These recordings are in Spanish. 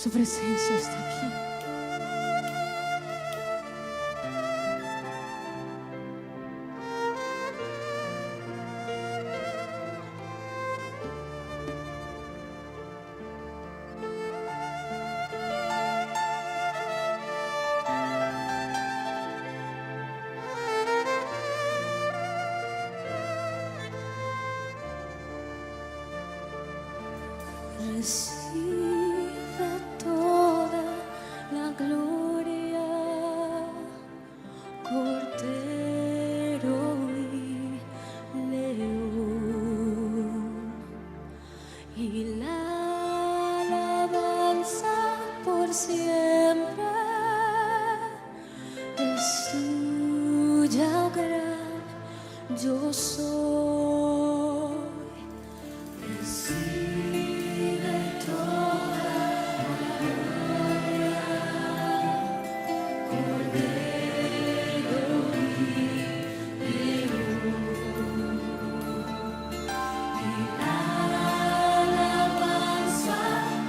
Su presencia está aquí. Recibe toda la gloria, Cordero y León, y la alabanza por siempre es tuya, oh gran yo soy. Recibe toda la gloria, Cordero y León, y la alabanza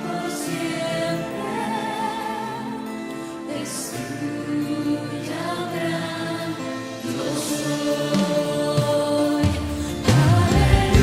por siempre es tuya, gran yo soy. Aleluya.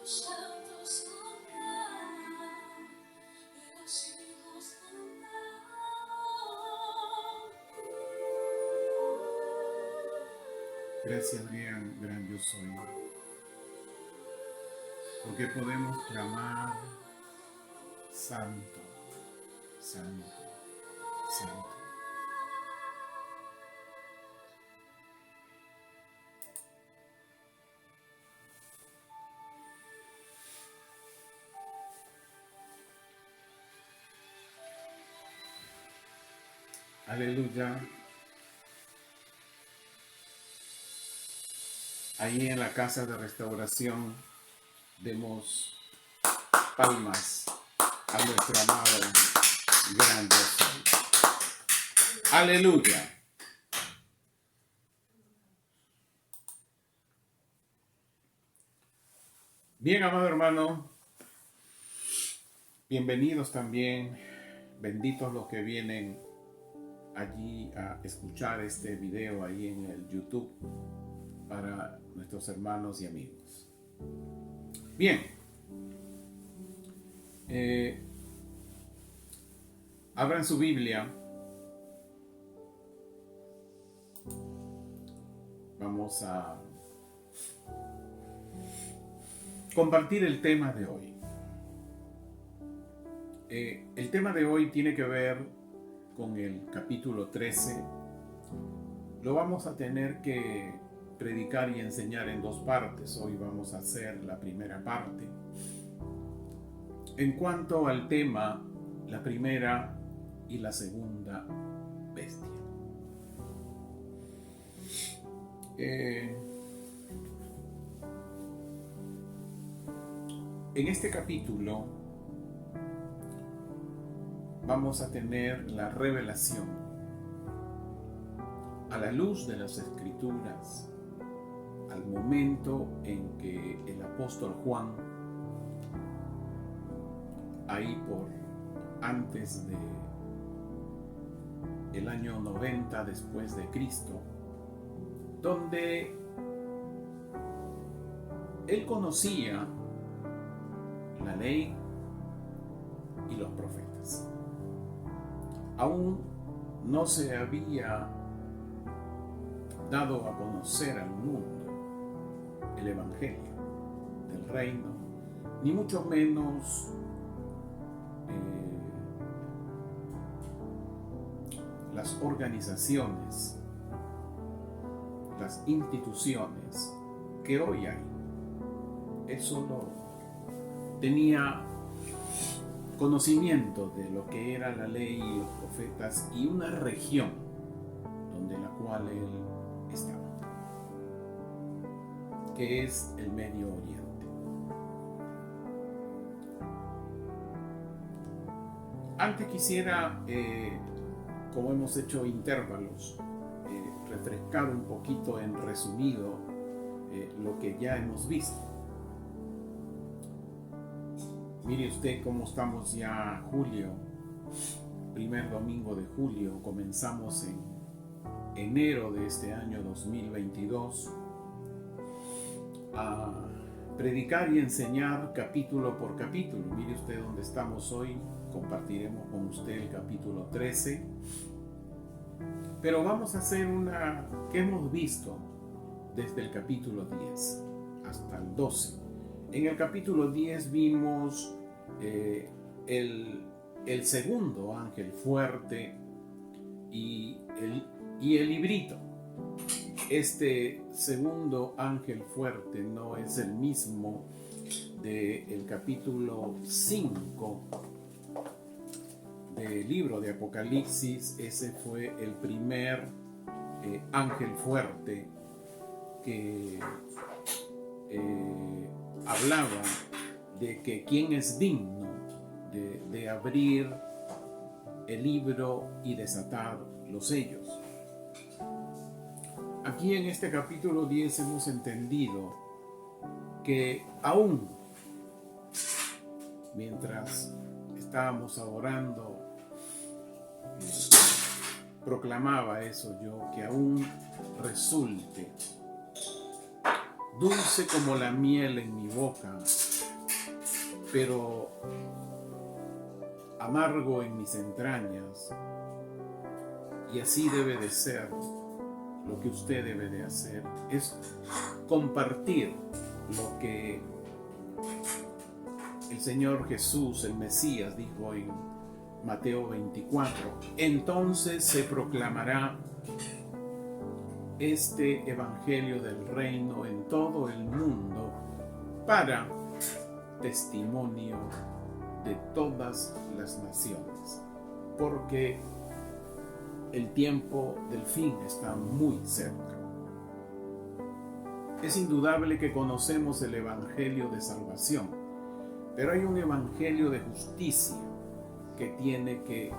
santos cantarán y los hijos cantarán. Gracias, gran yo soy, porque podemos clamar santo, santo, santo. Aleluya. Ahí en la casa de restauración demos palmas a nuestro amado gran yo soy. Aleluya. Bien, amado hermano, bienvenidos también, benditos los que vienen allí a escuchar este video ahí en el YouTube para nuestros hermanos y amigos. Bien, abran su Biblia. Vamos a compartir el tema de hoy. El tema de hoy tiene que ver con el capítulo 13. Lo vamos a tener que predicar y enseñar en dos partes. Hoy vamos a hacer la primera parte. En cuanto al tema, la primera y la segunda bestia. En este capítulo vamos a tener la revelación a la luz de las Escrituras al momento en que el apóstol Juan, ahí por antes de el año 90 después de Cristo, donde él conocía la ley y los profetas. Aún no se había dado a conocer al mundo el evangelio del reino, ni mucho menos las organizaciones, las instituciones que hoy hay. Él solo tenía conocimiento de lo que era la ley y los profetas y una región donde la cual él estaba, que es el Medio Oriente. Antes quisiera, como hemos hecho intervalos, refrescar un poquito en resumido lo que ya hemos visto. Mire usted cómo estamos ya julio, primer domingo de julio, comenzamos en enero de este año 2022 a predicar y enseñar capítulo por capítulo. Mire usted dónde estamos hoy, compartiremos con usted el capítulo 13, pero vamos a hacer una que hemos visto desde el capítulo 10 hasta el 12. En el capítulo 10 vimos el segundo ángel fuerte y el librito. Este segundo ángel fuerte no es el mismo del capítulo 5 del libro de Apocalipsis. Ese fue el primer ángel fuerte que hablaba de que quién es digno de abrir el libro y desatar los sellos. Aquí en este capítulo 10 hemos entendido que aún mientras estábamos adorando, proclamaba eso yo, que aún resulte dulce como la miel en mi boca pero amargo en mis entrañas, y así debe de ser. Lo que usted debe de hacer es compartir lo que el Señor Jesús, el Mesías, dijo en Mateo 24. Entonces se proclamará este evangelio del reino en todo el mundo para testimonio de todas las naciones, porque el tiempo del fin está muy cerca. Es indudable que conocemos el evangelio de salvación, pero hay un evangelio de justicia que tiene que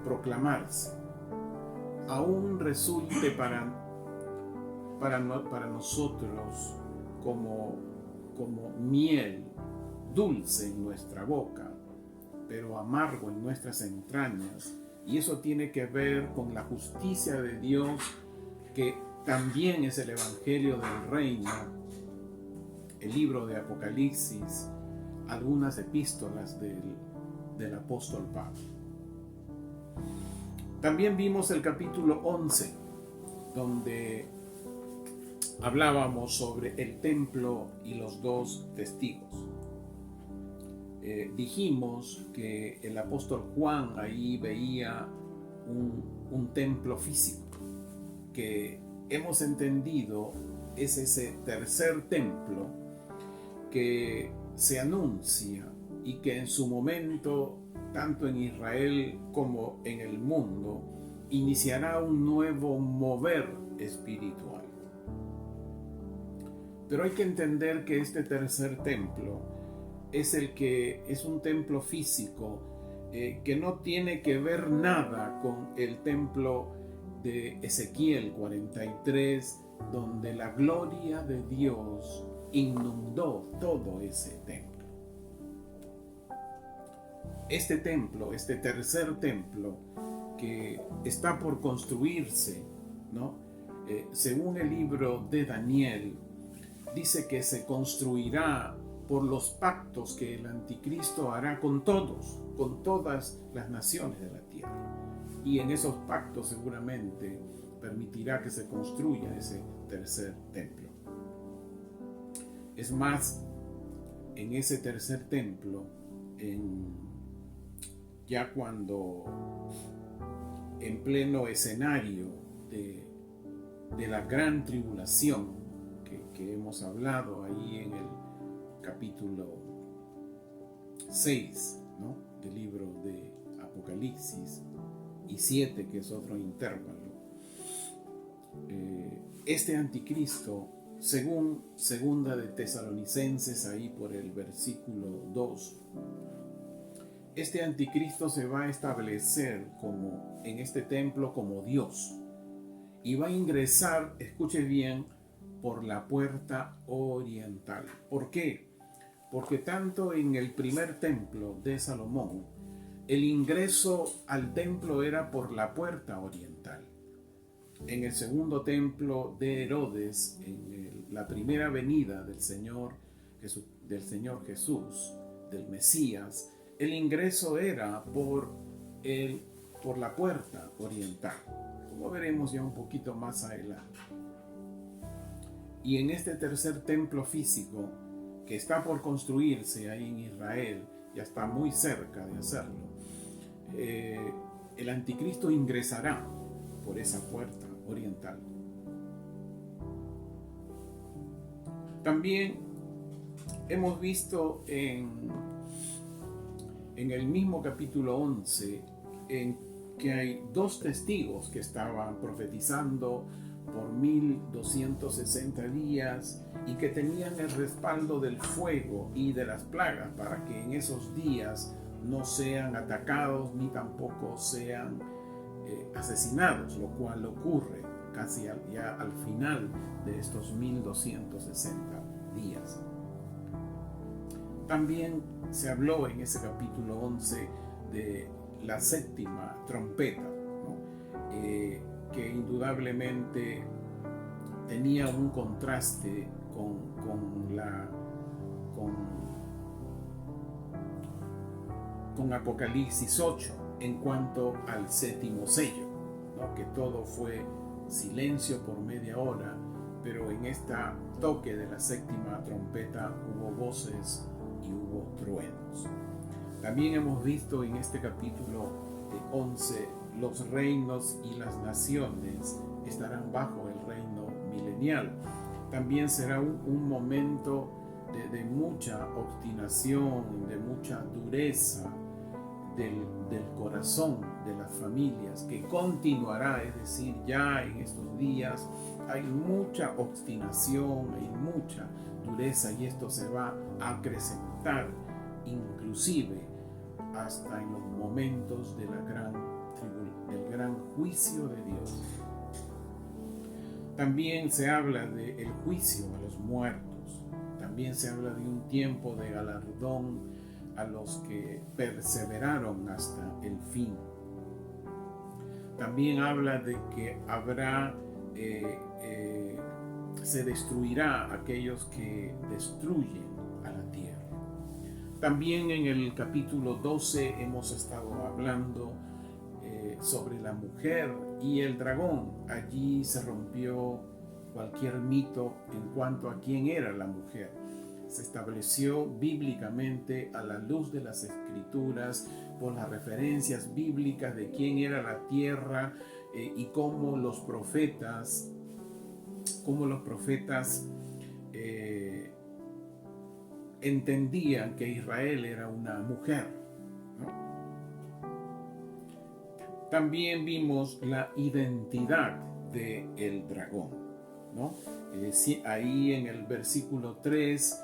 proclamarse. Aún resulte para nosotros como miel dulce en nuestra boca, pero amargo en nuestras entrañas. Y eso tiene que ver con la justicia de Dios, que también es el evangelio del reino, el libro de Apocalipsis, algunas epístolas del apóstol Pablo. También vimos el capítulo 11, donde hablábamos sobre el templo y los dos testigos. Dijimos que el apóstol Juan ahí veía un templo físico, que hemos entendido es ese tercer templo que se anuncia y que en su momento, tanto en Israel como en el mundo, iniciará un nuevo mover espiritual. Pero hay que entender que este tercer templo es un templo físico que no tiene que ver nada con el templo de Ezequiel 43, donde la gloria de Dios inundó todo ese templo. Este templo, este tercer templo que está por construirse, ¿no? Según el libro de Daniel, dice que se construirá por los pactos que el anticristo hará con todas las naciones de la tierra. Y en esos pactos seguramente permitirá que se construya ese tercer templo. Es más, en ese tercer templo, ya cuando en pleno escenario de la gran tribulación que hemos hablado ahí en el capítulo 6, ¿no?, del libro de Apocalipsis, y 7, que es otro intervalo. Este anticristo, según segunda de Tesalonicenses, ahí por el versículo 2, este anticristo se va a establecer en este templo como Dios, y va a ingresar, escuche bien, por la puerta oriental. ¿Por qué? Porque tanto en el primer templo de Salomón, el ingreso al templo era por la puerta oriental. En el segundo templo de Herodes, en la primera venida del Señor Jesús, del Mesías, el ingreso era por la puerta oriental, como veremos ya un poquito más adelante. Y en este tercer templo físico que está por construirse ahí en Israel, ya está muy cerca de hacerlo, el anticristo ingresará por esa puerta oriental. También hemos visto en el mismo capítulo 11 en que hay dos testigos que estaban profetizando por 1260 días y que tenían el respaldo del fuego y de las plagas para que en esos días no sean atacados ni tampoco sean asesinados, lo cual ocurre casi ya al final de estos 1260 días. También se habló en ese capítulo 11 de la séptima trompeta, ¿no?, que indudablemente tenía un contraste con con Apocalipsis 8 en cuanto al séptimo sello, ¿no? Que todo fue silencio por media hora, pero en este toque de la séptima trompeta hubo voces y hubo truenos. También hemos visto en este capítulo 11 los reinos y las naciones estarán bajo el reino milenial. También será un momento de mucha obstinación, de mucha dureza del corazón de las familias, que continuará, es decir, ya en estos días hay mucha obstinación, hay mucha dureza, y esto se va a acrecentar inclusive hasta en los momentos de del gran juicio de Dios. También se habla del juicio a los muertos. También se habla de un tiempo de galardón a los que perseveraron hasta el fin. También habla de que habrá, se destruirá a aquellos que destruyen a la tierra. También en el capítulo 12 hemos estado hablando sobre la mujer y el dragón. Allí se rompió cualquier mito en cuanto a quién era la mujer. Se estableció bíblicamente a la luz de las escrituras, por las referencias bíblicas de quién era la tierra y cómo los profetas entendían que Israel era una mujer, ¿no? También vimos la identidad del dragón, ¿no? Ahí en el versículo 3,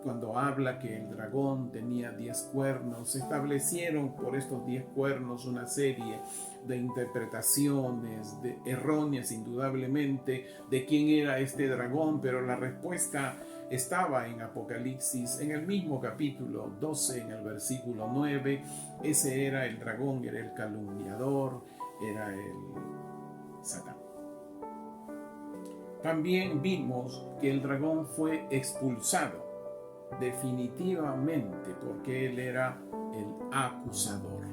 cuando habla que el dragón tenía 10 cuernos, se establecieron por estos 10 cuernos una serie de interpretaciones erróneas indudablemente de quién era este dragón, pero la respuesta estaba en Apocalipsis, en el mismo capítulo 12, en el versículo 9. Ese era el dragón, era el calumniador, era el Satán. También vimos que el dragón fue expulsado definitivamente porque él era el acusador.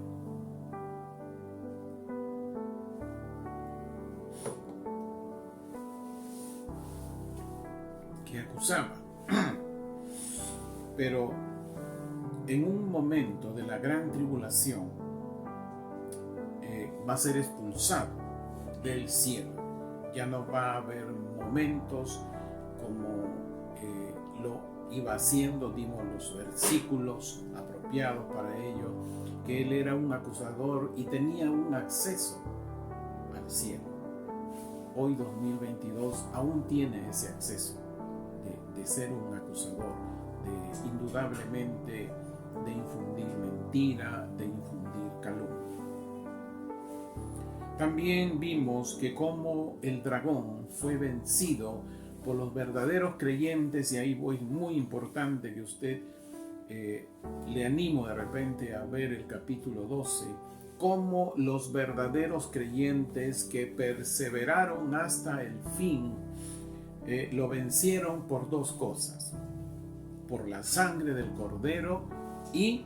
Que acusaba. Pero en un momento de la gran tribulación va a ser expulsado del cielo. Ya no va a haber momentos como lo iba haciendo. Dimos los versículos apropiados para ello, que él era un acusador y tenía un acceso al cielo. Hoy 2022 aún tiene ese acceso de ser un acusador, de indudablemente de infundir mentira, de infundir calumnia. También vimos que como el dragón fue vencido por los verdaderos creyentes, y ahí voy, muy importante que usted le animo de repente a ver el capítulo 12, como los verdaderos creyentes que perseveraron hasta el fin lo vencieron por dos cosas: por la sangre del cordero y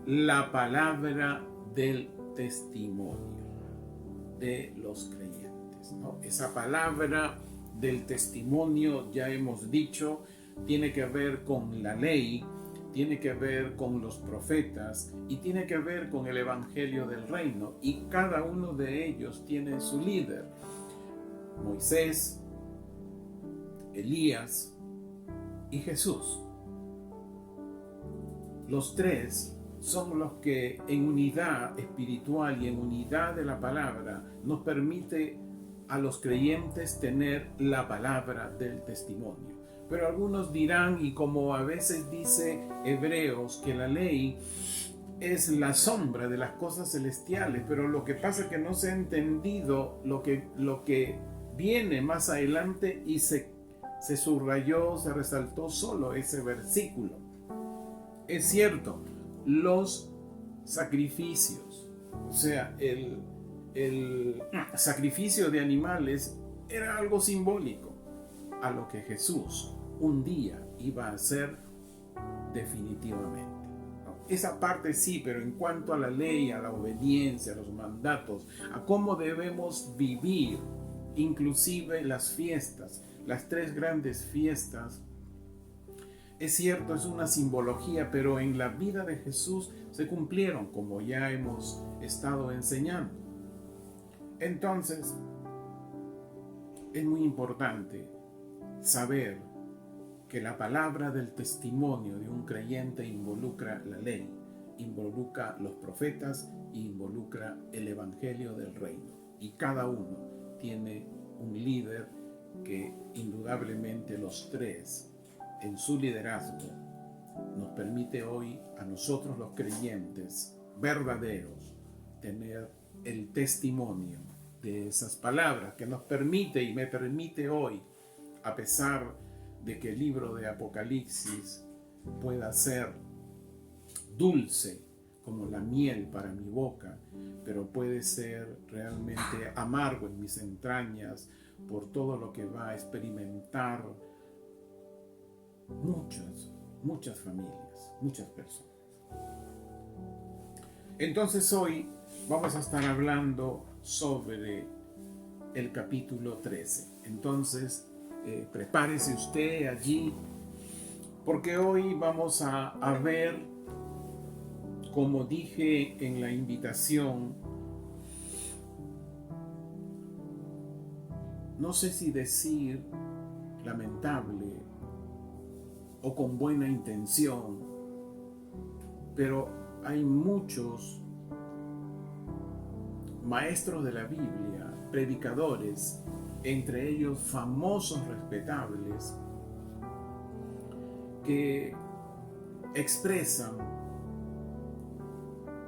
la palabra del testimonio de los creyentes, ¿no? Esa palabra del testimonio, ya hemos dicho, tiene que ver con la ley, tiene que ver con los profetas y tiene que ver con el evangelio del reino, y cada uno de ellos tiene su líder: Moisés, Elías y Jesús. Los tres son los que en unidad espiritual y en unidad de la palabra nos permite a los creyentes tener la palabra del testimonio. Pero algunos dirán, y como a veces dice Hebreos, que la ley es la sombra de las cosas celestiales, pero lo que pasa es que no se ha entendido lo que viene más adelante, y se subrayó, se resaltó solo ese versículo. Es cierto, los sacrificios, o sea, el sacrificio de animales era algo simbólico a lo que Jesús un día iba a hacer definitivamente, ¿no? esa parte sí, pero en cuanto a la ley, a la obediencia, a los mandatos, a cómo debemos vivir, inclusive las fiestas, las 3 grandes fiestas, es cierto, es una simbología, pero en la vida de Jesús se cumplieron, como ya hemos estado enseñando. Entonces, es muy importante saber que la palabra del testimonio de un creyente involucra la ley, involucra los profetas e involucra el evangelio del reino. Y cada uno tiene un líder que indudablemente los 3 en su liderazgo nos permite hoy a nosotros los creyentes verdaderos tener el testimonio de esas palabras que nos permite y me permite hoy, a pesar de que el libro de Apocalipsis pueda ser dulce como la miel para mi boca, pero puede ser realmente amargo en mis entrañas por todo lo que va a experimentar muchas familias, muchas personas. Entonces hoy vamos a estar hablando sobre el capítulo 13. Entonces, prepárese usted allí, porque hoy vamos a ver, como dije en la invitación, no sé si decir lamentable o con buena intención, pero hay muchos maestros de la Biblia, predicadores, entre ellos famosos, respetables, que expresan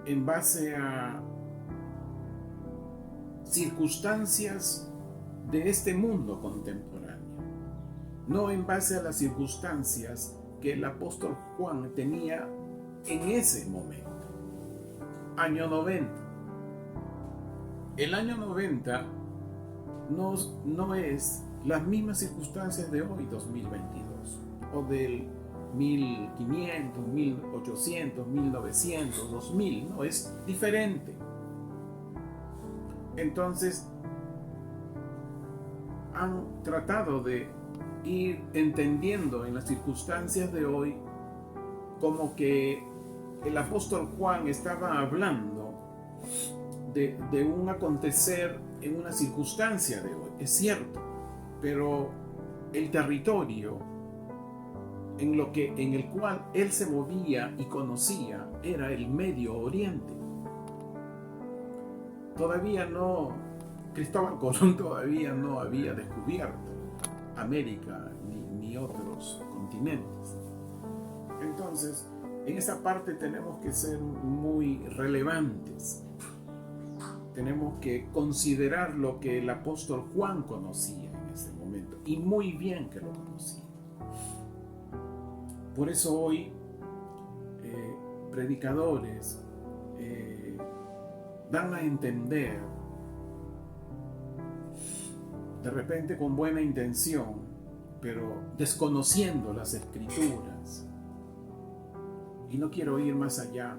en base a circunstancias de este mundo contemporáneo, no en base a las circunstancias que el apóstol Juan tenía en ese momento. Año 90. El año 90 no es las mismas circunstancias de hoy, 2022, o del 1500, 1800, 1900, 2000, no, es diferente. Entonces, han tratado de ir entendiendo en las circunstancias de hoy como que el apóstol Juan estaba hablando de un acontecer en una circunstancia de hoy. Es cierto, pero el territorio en el cual él se movía y conocía era el Medio Oriente. Cristóbal Colón todavía no había descubierto América ni otros continentes. Entonces, en esa parte tenemos que ser muy relevantes. Tenemos que considerar lo que el apóstol Juan conocía en ese momento, y muy bien que lo conocía. Por eso hoy predicadores dan a entender, de repente con buena intención, pero desconociendo las escrituras, y no quiero ir más allá,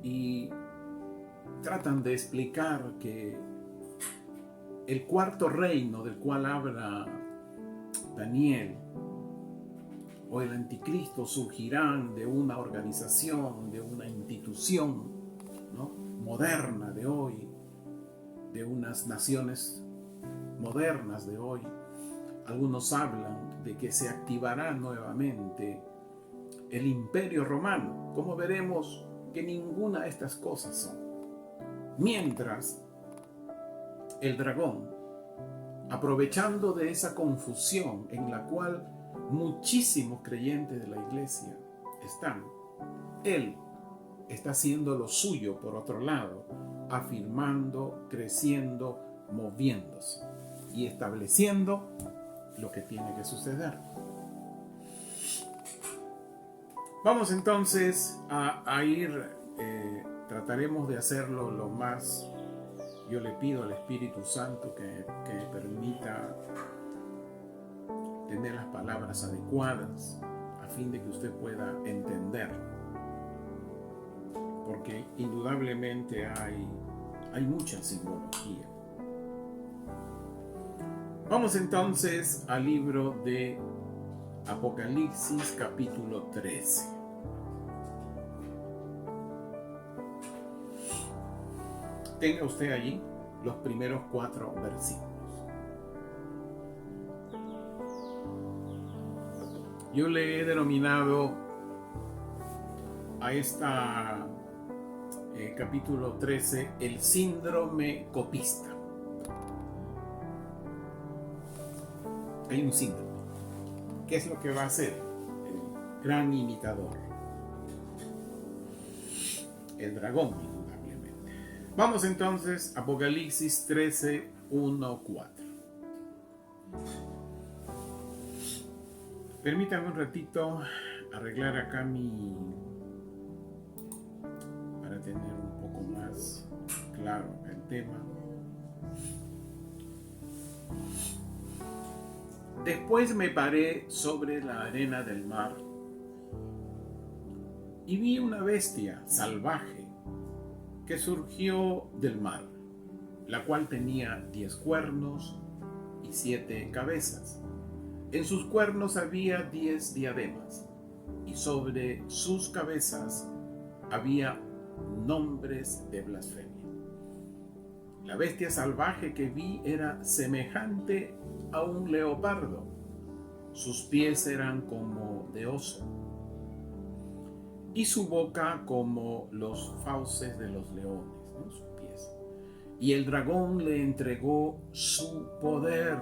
y tratan de explicar que el cuarto reino del cual habla Daniel o el anticristo surgirán de una organización, de una institución, ¿no?, moderna de hoy, de unas naciones modernas de hoy. Algunos hablan de que se activará nuevamente el Imperio Romano. Como veremos que ninguna de estas cosas son. Mientras el dragón, aprovechando de esa confusión en la cual muchísimos creyentes de la iglesia están, él está haciendo lo suyo por otro lado, afirmando, creciendo, moviéndose y estableciendo lo que tiene que suceder. Vamos entonces a ir, trataremos de hacerlo lo más. Yo le pido al Espíritu Santo que me permita tener las palabras adecuadas, fin de que usted pueda entenderlo. Porque indudablemente hay mucha simbología. Vamos entonces al libro de Apocalipsis capítulo 13. Tenga usted allí los primeros 4 versículos. Yo le he denominado a esta capítulo 13 el síndrome copista. Hay un síndrome. ¿Qué es lo que va a hacer el gran imitador? El dragón, indudablemente. Vamos entonces a Apocalipsis 13, 1, 4. Permítame un ratito arreglar acá para tener un poco más claro el tema. Después me paré sobre la arena del mar y vi una bestia salvaje que surgió del mar, la cual tenía 10 cuernos y 7 cabezas. En sus cuernos había 10 diademas y sobre sus cabezas había nombres de blasfemia. La bestia salvaje que vi era semejante a un leopardo. Sus pies eran como de oso y su boca como los fauces de los leones, ¿no? Sus pies. Y el dragón le entregó su poder.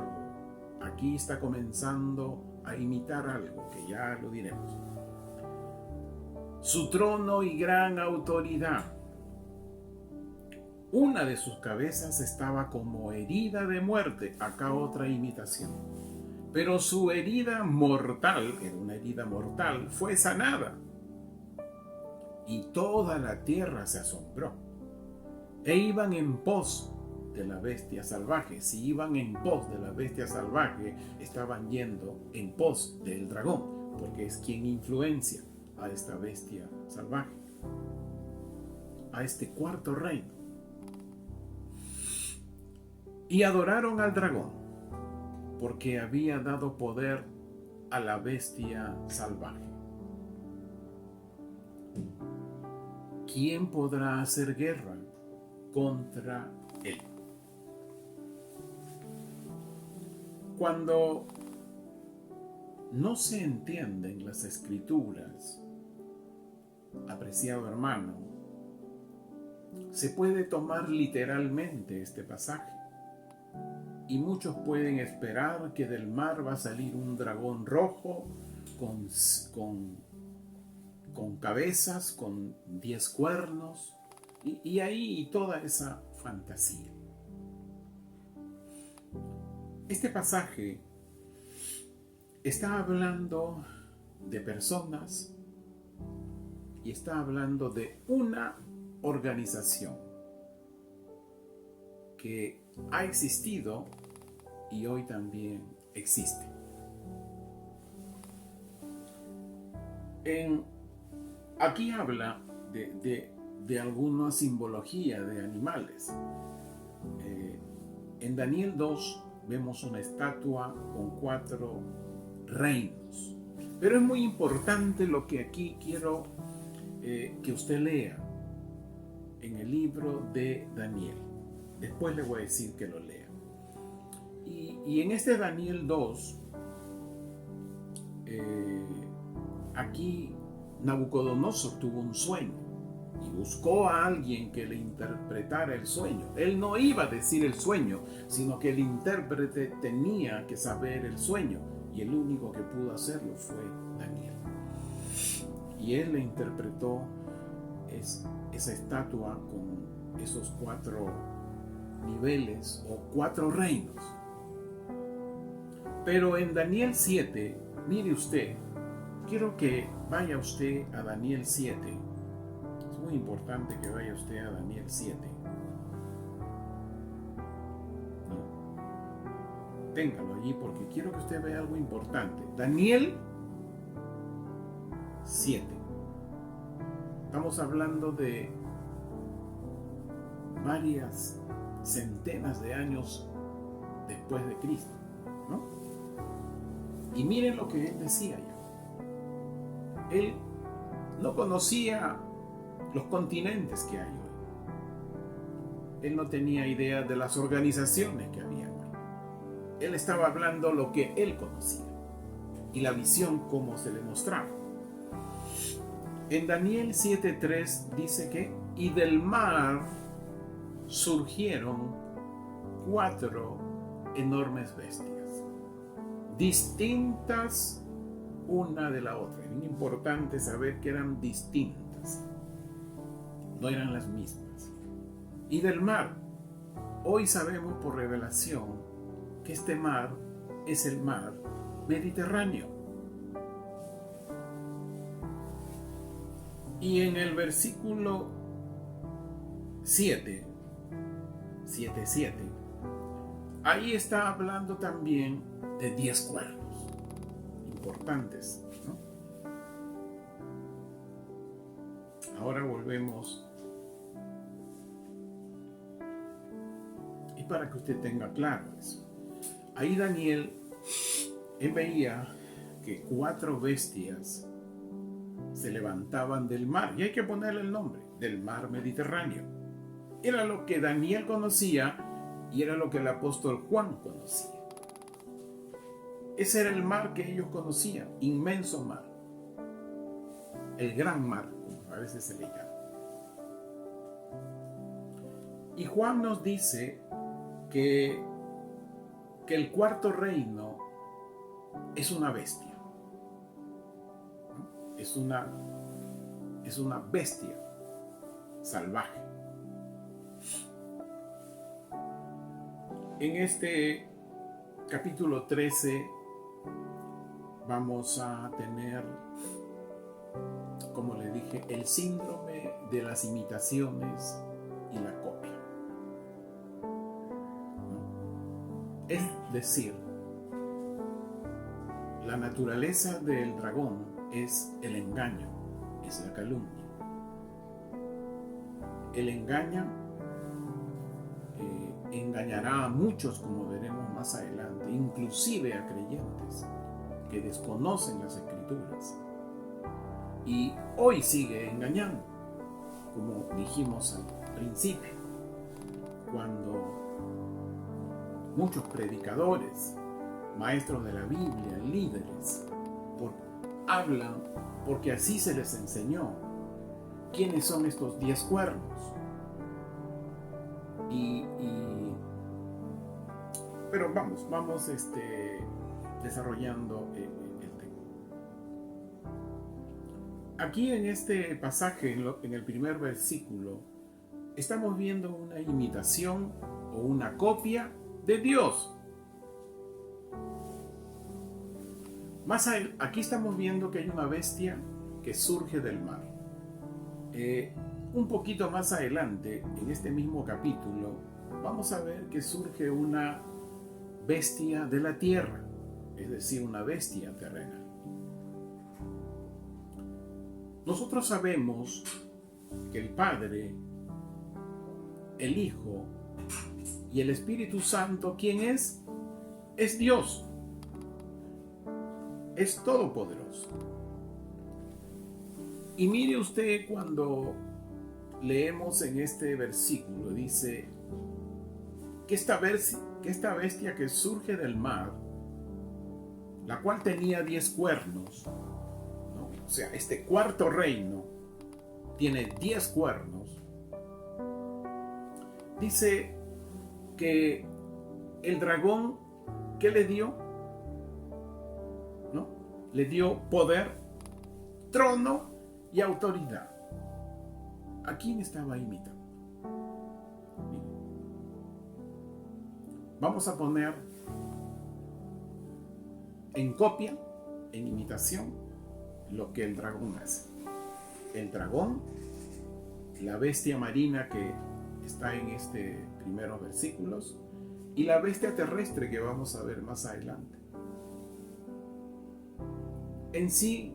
Aquí está comenzando a imitar algo que ya lo diremos. Su trono y gran autoridad. Una de sus cabezas estaba como herida de muerte. Acá otra imitación. Pero su herida mortal, era una herida mortal, fue sanada. Y toda la tierra se asombró. E iban en pos de la bestia salvaje. Si iban en pos de la bestia salvaje, estaban yendo en pos del dragón, porque es quien influencia a esta bestia salvaje, a este cuarto reino. Y adoraron al dragón, porque había dado poder a la bestia salvaje. ¿Quién podrá hacer guerra contra él? Cuando no se entienden las escrituras, apreciado hermano, se puede tomar literalmente este pasaje. Y muchos pueden esperar que del mar va a salir un dragón rojo con cabezas, con 10 cuernos, y ahí toda esa fantasía. Este pasaje está hablando de personas y está hablando de una organización que ha existido y hoy también existe. Aquí habla de alguna simbología de animales. En Daniel 2 vemos una estatua con 4 reinos. Pero es muy importante lo que aquí quiero que usted lea en el libro de Daniel. Después le voy a decir que lo lea. Y en este Daniel 2, aquí Nabucodonosor tuvo un sueño y buscó a alguien que le interpretara el sueño. Él no iba a decir el sueño, sino que el intérprete tenía que saber el sueño, y el único que pudo hacerlo fue Daniel. Y él le interpretó esa estatua con esos 4 niveles o 4 reinos. Pero en Daniel 7, mire usted, quiero que vaya usted a Daniel 7. Es muy importante que vaya usted a Daniel 7. Téngalo allí porque quiero que usted vea algo importante. Daniel 7. Estamos hablando de varias centenas de años después de Cristo, ¿no? Y miren lo que él decía ya. Él no conocía los continentes que hay hoy. Él no tenía idea de las organizaciones que había hoy. Él estaba hablando lo que él conocía y la visión como se le mostraba. En Daniel 7:3 dice que y del mar surgieron 4 enormes bestias, distintas una de la otra. Es muy importante saber que eran distintas, no eran las mismas. Y del mar, hoy sabemos por revelación que este mar es el mar Mediterráneo. Y en el versículo 7, ahí está hablando también de 10 cuernos importantes, ¿no? Ahora volvemos. Y para que usted tenga claro eso. Ahí Daniel, él veía que 4 bestias se levantaban del mar. Y hay que ponerle el nombre, del mar Mediterráneo. Era lo que Daniel conocía y era lo que el apóstol Juan conocía. Ese era el mar que ellos conocían, inmenso mar. El gran mar, como a veces se le llama. Y Juan nos dice que el cuarto reino es una bestia. ¿No? Es una bestia salvaje. En este capítulo 13 vamos a tener, como le dije, el síndrome de las imitaciones y la copia. ¿No? Es decir, la naturaleza del dragón es el engaño, es la calumnia. El engaña, engañará a muchos, como veremos más adelante, inclusive a creyentes que desconocen las Escrituras. Y hoy sigue engañando, como dijimos al principio, cuando muchos predicadores, maestros de la Biblia, líderes, hablan porque así se les enseñó quiénes son estos 10 cuernos. Pero vamos desarrollando el tema. Aquí en este pasaje, en el primer versículo, estamos viendo una imitación o una copia de Dios. Aquí estamos viendo que hay una bestia que surge del mar. Un poquito más adelante, en este mismo capítulo, vamos a ver que surge una bestia de la tierra, es decir, una bestia terrenal. Nosotros sabemos que el Padre, el Hijo y el Espíritu Santo, ¿quién es? Es Dios. Es todopoderoso. Y mire usted cuando leemos en este versículo, dice que esta bestia que surge del mar, la cual tenía 10 cuernos, ¿no? O sea, este cuarto reino tiene 10 cuernos, dice que el dragón, ¿qué le dio? ¿No? Le dio poder, trono y autoridad. ¿A quién estaba imitando? Vamos a poner en copia, en imitación, lo que el dragón hace. El dragón, la bestia marina que está en estos primeros versículos, y la bestia terrestre que vamos a ver más adelante. En sí,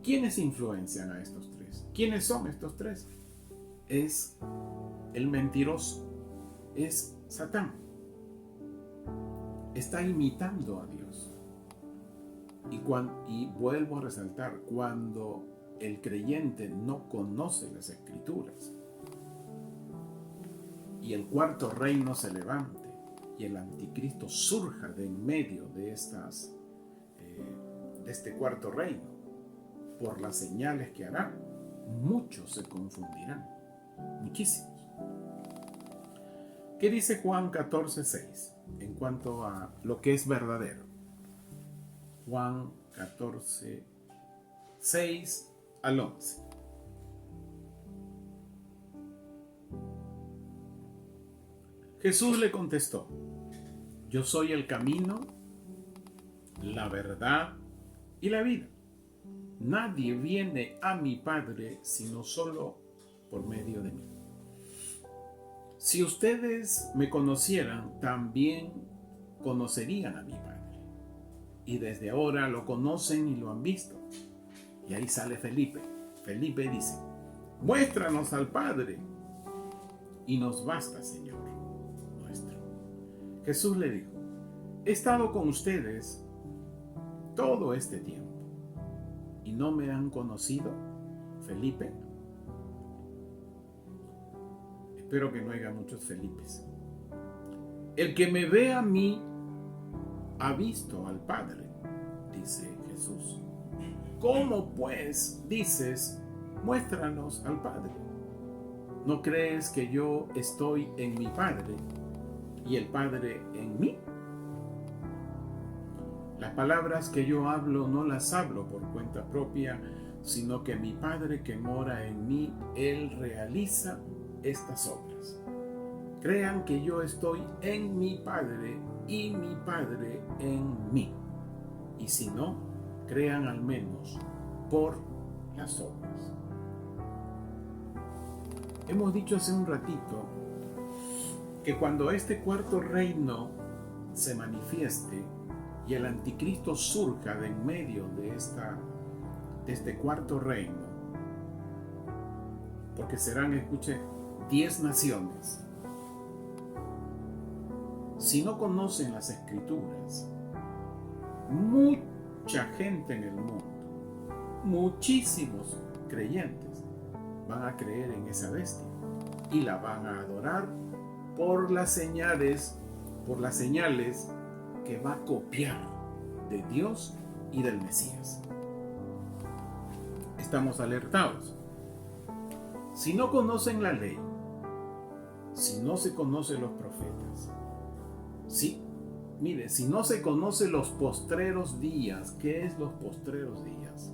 ¿Quiénes influencian a estos tres? ¿Quiénes son estos tres? Es el mentiroso, es Satán. Está imitando a Dios. Y vuelvo a resaltar, cuando el creyente no conoce las Escrituras y el cuarto reino se levante y el anticristo surja de en medio de este cuarto reino, por las señales que hará, muchos se confundirán, muchísimos. ¿Qué dice Juan 14:6 en cuanto a lo que es verdadero? Juan 14:6 al 11. Jesús le contestó: yo soy el camino, la verdad y la vida. Nadie viene a mi Padre sino solo por medio de mí. Si ustedes me conocieran, también conocerían a mi Padre. Y desde ahora lo conocen y lo han visto. Y ahí sale Felipe. Felipe dice: muéstranos al Padre y nos basta, Señor nuestro. Jesús le dijo: he estado con ustedes todo este tiempo y no me han conocido, Felipe. Espero que no haya muchos Felipes. El que me ve a mí ha visto al Padre, dice Jesús. ¿Cómo pues dices, muéstranos al Padre? ¿No crees que yo estoy en mi Padre y el Padre en mí? Las palabras que yo hablo no las hablo por cuenta propia, sino que mi Padre que mora en mí, Él realiza estas obras. Crean que yo estoy en mi Padre y mi Padre en mí. Y si no, crean al menos por las obras. Hemos dicho hace un ratito que cuando este cuarto reino se manifieste y el anticristo surja de en medio de este cuarto reino, porque serán, escuche, 10 naciones. Si no conocen las Escrituras, mucha gente en el mundo, muchísimos creyentes, van a creer en esa bestia y la van a adorar por las señales que va a copiar de Dios y del Mesías. Estamos alertados. Si no conocen la ley, si no se conocen los profetas, si no se conocen los postreros días, ¿qué es los postreros días?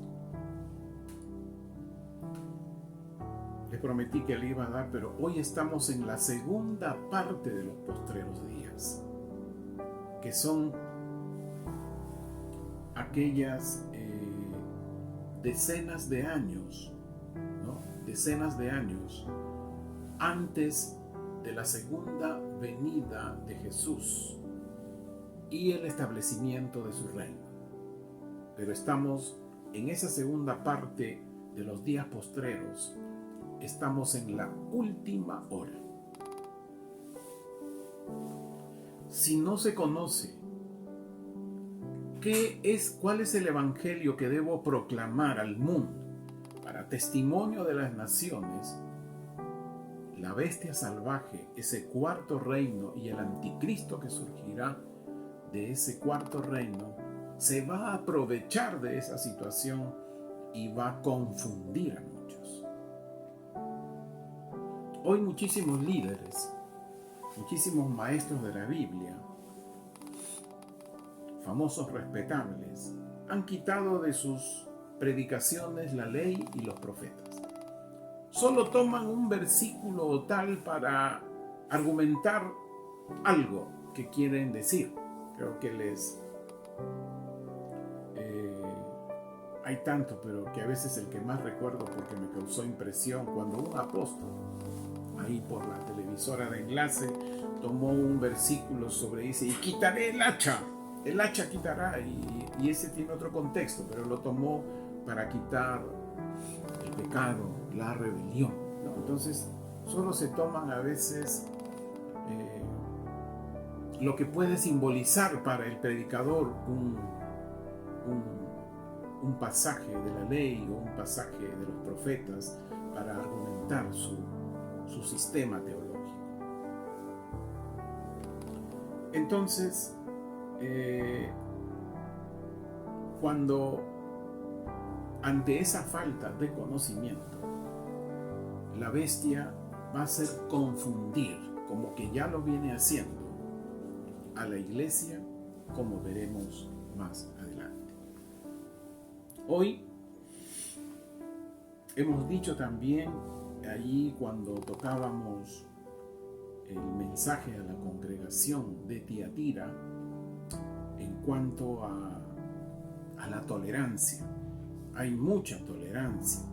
Les prometí que le iba a dar, pero hoy estamos en la segunda parte de los postreros días, que son aquellas decenas de años, ¿no? Decenas de años antes de la segunda venida de Jesús y el establecimiento de su reino. Pero estamos en esa segunda parte de los días postreros, estamos en la última hora. Si no se conoce cuál es el evangelio que debo proclamar al mundo para testimonio de las naciones, la bestia salvaje, ese cuarto reino y el anticristo que surgirá de ese cuarto reino, se va a aprovechar de esa situación y va a confundir a muchos. Hoy muchísimos líderes, muchísimos maestros de la Biblia, famosos respetables, han quitado de sus predicaciones la ley y los profetas. Solo toman un versículo o tal para argumentar algo que quieren decir. Creo que hay tanto, pero que a veces el que más recuerdo porque me causó impresión, cuando un apóstol, ahí por la televisora de enlace, tomó un versículo dice, y quitaré el hacha quitará, y ese tiene otro contexto, pero lo tomó para quitar el pecado, la rebelión, ¿no? Entonces, solo se toman a veces lo que puede simbolizar para el predicador un pasaje de la ley o un pasaje de los profetas para argumentar su sistema teológico. Entonces, cuando ante esa falta de conocimiento, la bestia va a hacer confundir, como que ya lo viene haciendo, a la iglesia, como veremos más adelante. Hoy hemos dicho también allí cuando tocábamos el mensaje a la congregación de Tiatira en cuanto a la tolerancia. Hay mucha tolerancia.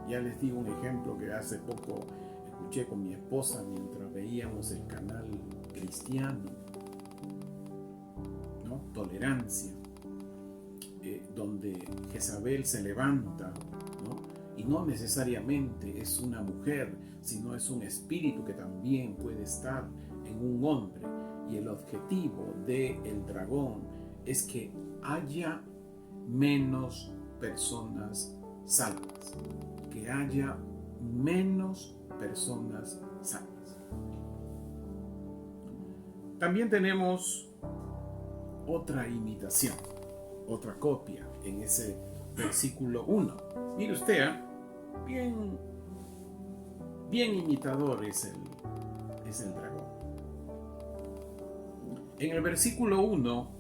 Ya les digo un ejemplo que hace poco escuché con mi esposa mientras veíamos el canal cristiano, ¿no? Tolerancia, donde Jezabel se levanta, ¿no? Y no necesariamente es una mujer, sino es un espíritu que también puede estar en un hombre. Y el objetivo del dragón es que haya menos personas salvas, que haya menos personas salvas. También tenemos otra imitación, otra copia en ese versículo 1. Mire usted, bien imitador es el dragón. En el versículo 1,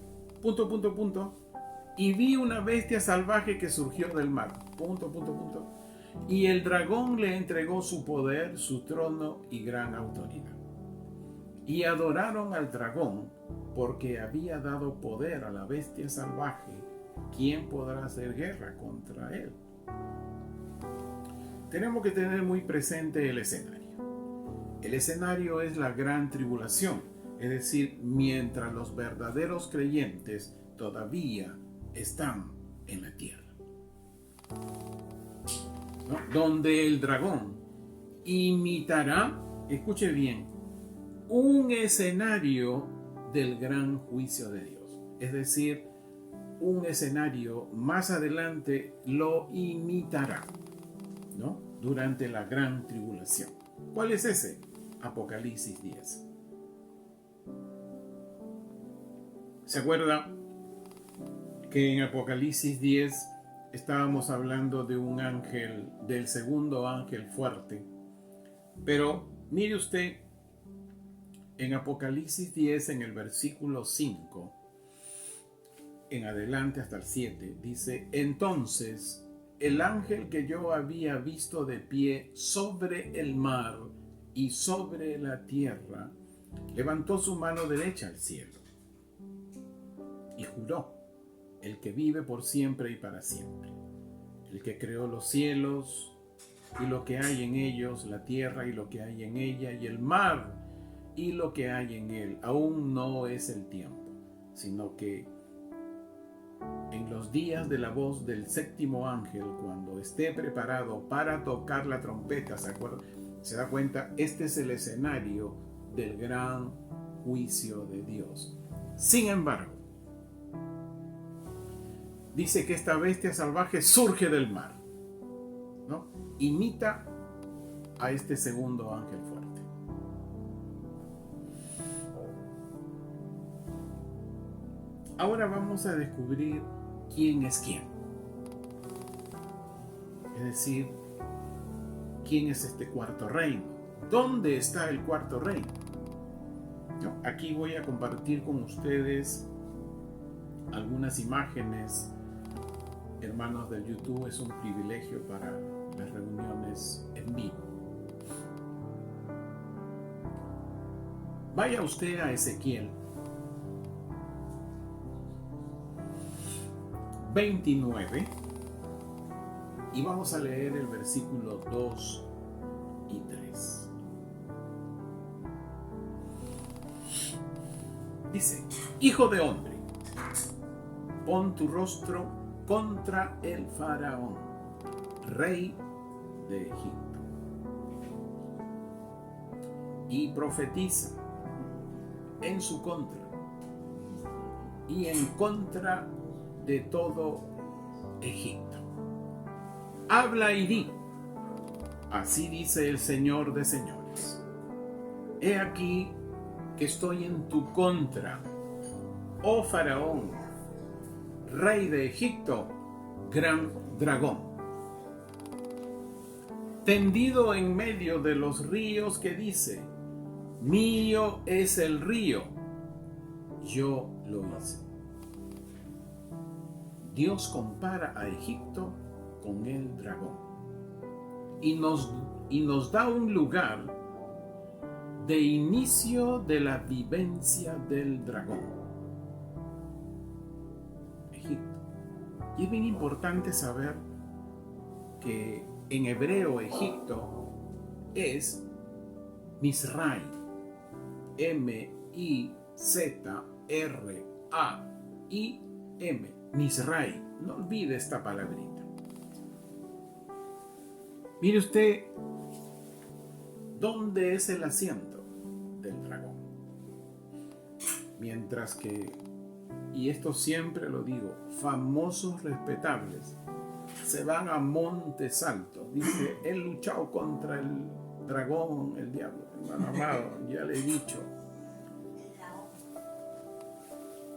punto, y vi una bestia salvaje que surgió del mar, punto, y el dragón le entregó su poder, su trono y gran autoridad. Y adoraron al dragón porque había dado poder a la bestia salvaje. ¿Quién podrá hacer guerra contra él? Tenemos que tener muy presente el escenario. El escenario es la gran tribulación, es decir, mientras los verdaderos creyentes todavía están en la tierra, ¿no? Donde el dragón imitará, escuche bien, un escenario del gran juicio de Dios. Es decir, un escenario más adelante lo imitará, ¿no? Durante la gran tribulación. ¿Cuál es ese? Apocalipsis 10. ¿Se acuerda que en Apocalipsis 10 estábamos hablando de un ángel, del segundo ángel fuerte? Pero mire usted, en Apocalipsis 10, en el versículo 5, en adelante hasta el 7, dice: entonces el ángel que yo había visto de pie sobre el mar y sobre la tierra, levantó su mano derecha al cielo y juró: el que vive por siempre y para siempre, el que creó los cielos y lo que hay en ellos, la tierra y lo que hay en ella, y el mar y lo que hay en él. Aún no es el tiempo, sino que en los días de la voz del séptimo ángel, cuando esté preparado para tocar la trompeta, ¿se da cuenta? Este es el escenario del gran juicio de Dios. Sin embargo, dice que esta bestia salvaje surge del mar, ¿no? Imita a este segundo ángel fuerte. Ahora vamos a descubrir quién es quién. Es decir, quién es este cuarto reino. ¿Dónde está el cuarto reino? ¿No? Aquí voy a compartir con ustedes algunas imágenes. Hermanos del YouTube, es un privilegio para las reuniones en vivo. Vaya usted a Ezequiel 29 y vamos a leer el versículo 2 y 3. Dice: hijo de hombre, pon tu rostro contra el faraón, rey de Egipto, y profetiza en su contra y en contra de todo Egipto. Habla y di, así dice el Señor de señores: he aquí que estoy en tu contra, oh faraón, rey de Egipto, gran dragón, tendido en medio de los ríos, que dice: mío es el río, yo lo hice. Dios compara a Egipto con el dragón y nos da un lugar de inicio de la vivencia del dragón, Egipto. Y es bien importante saber que en hebreo Egipto es Mizraim, M-I-Z-R-A-I-M, Mizraim. No olvide esta palabrita. Mire usted, ¿dónde es el asiento del dragón? Mientras que, y esto siempre lo digo, famosos respetables se van a montes altos. Dice, he luchado contra el dragón, el diablo. Hermano amado, ya le he dicho,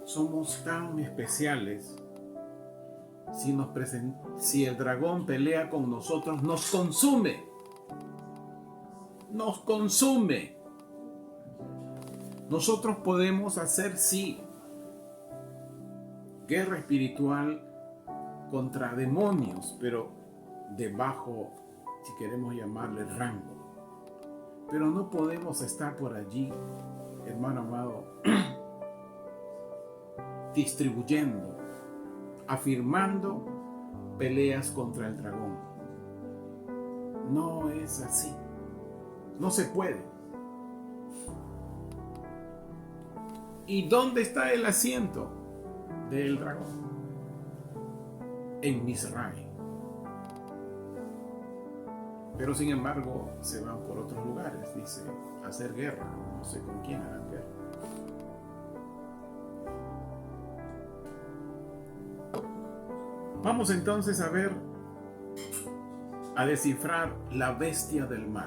somos tan especiales. Si el dragón pelea con nosotros, nos consume. Nos consume. Nosotros podemos hacer, sí, guerra espiritual contra demonios, pero de bajo, si queremos llamarle, rango. Pero no podemos estar por allí, hermano amado, distribuyendo, afirmando peleas contra el dragón. No es así. No se puede. ¿Y dónde está el asiento del dragón? En Mizraim. Pero sin embargo se van por otros lugares, dice, a hacer guerra. No sé con quién harán guerra. Vamos entonces a ver, a descifrar la bestia del mar.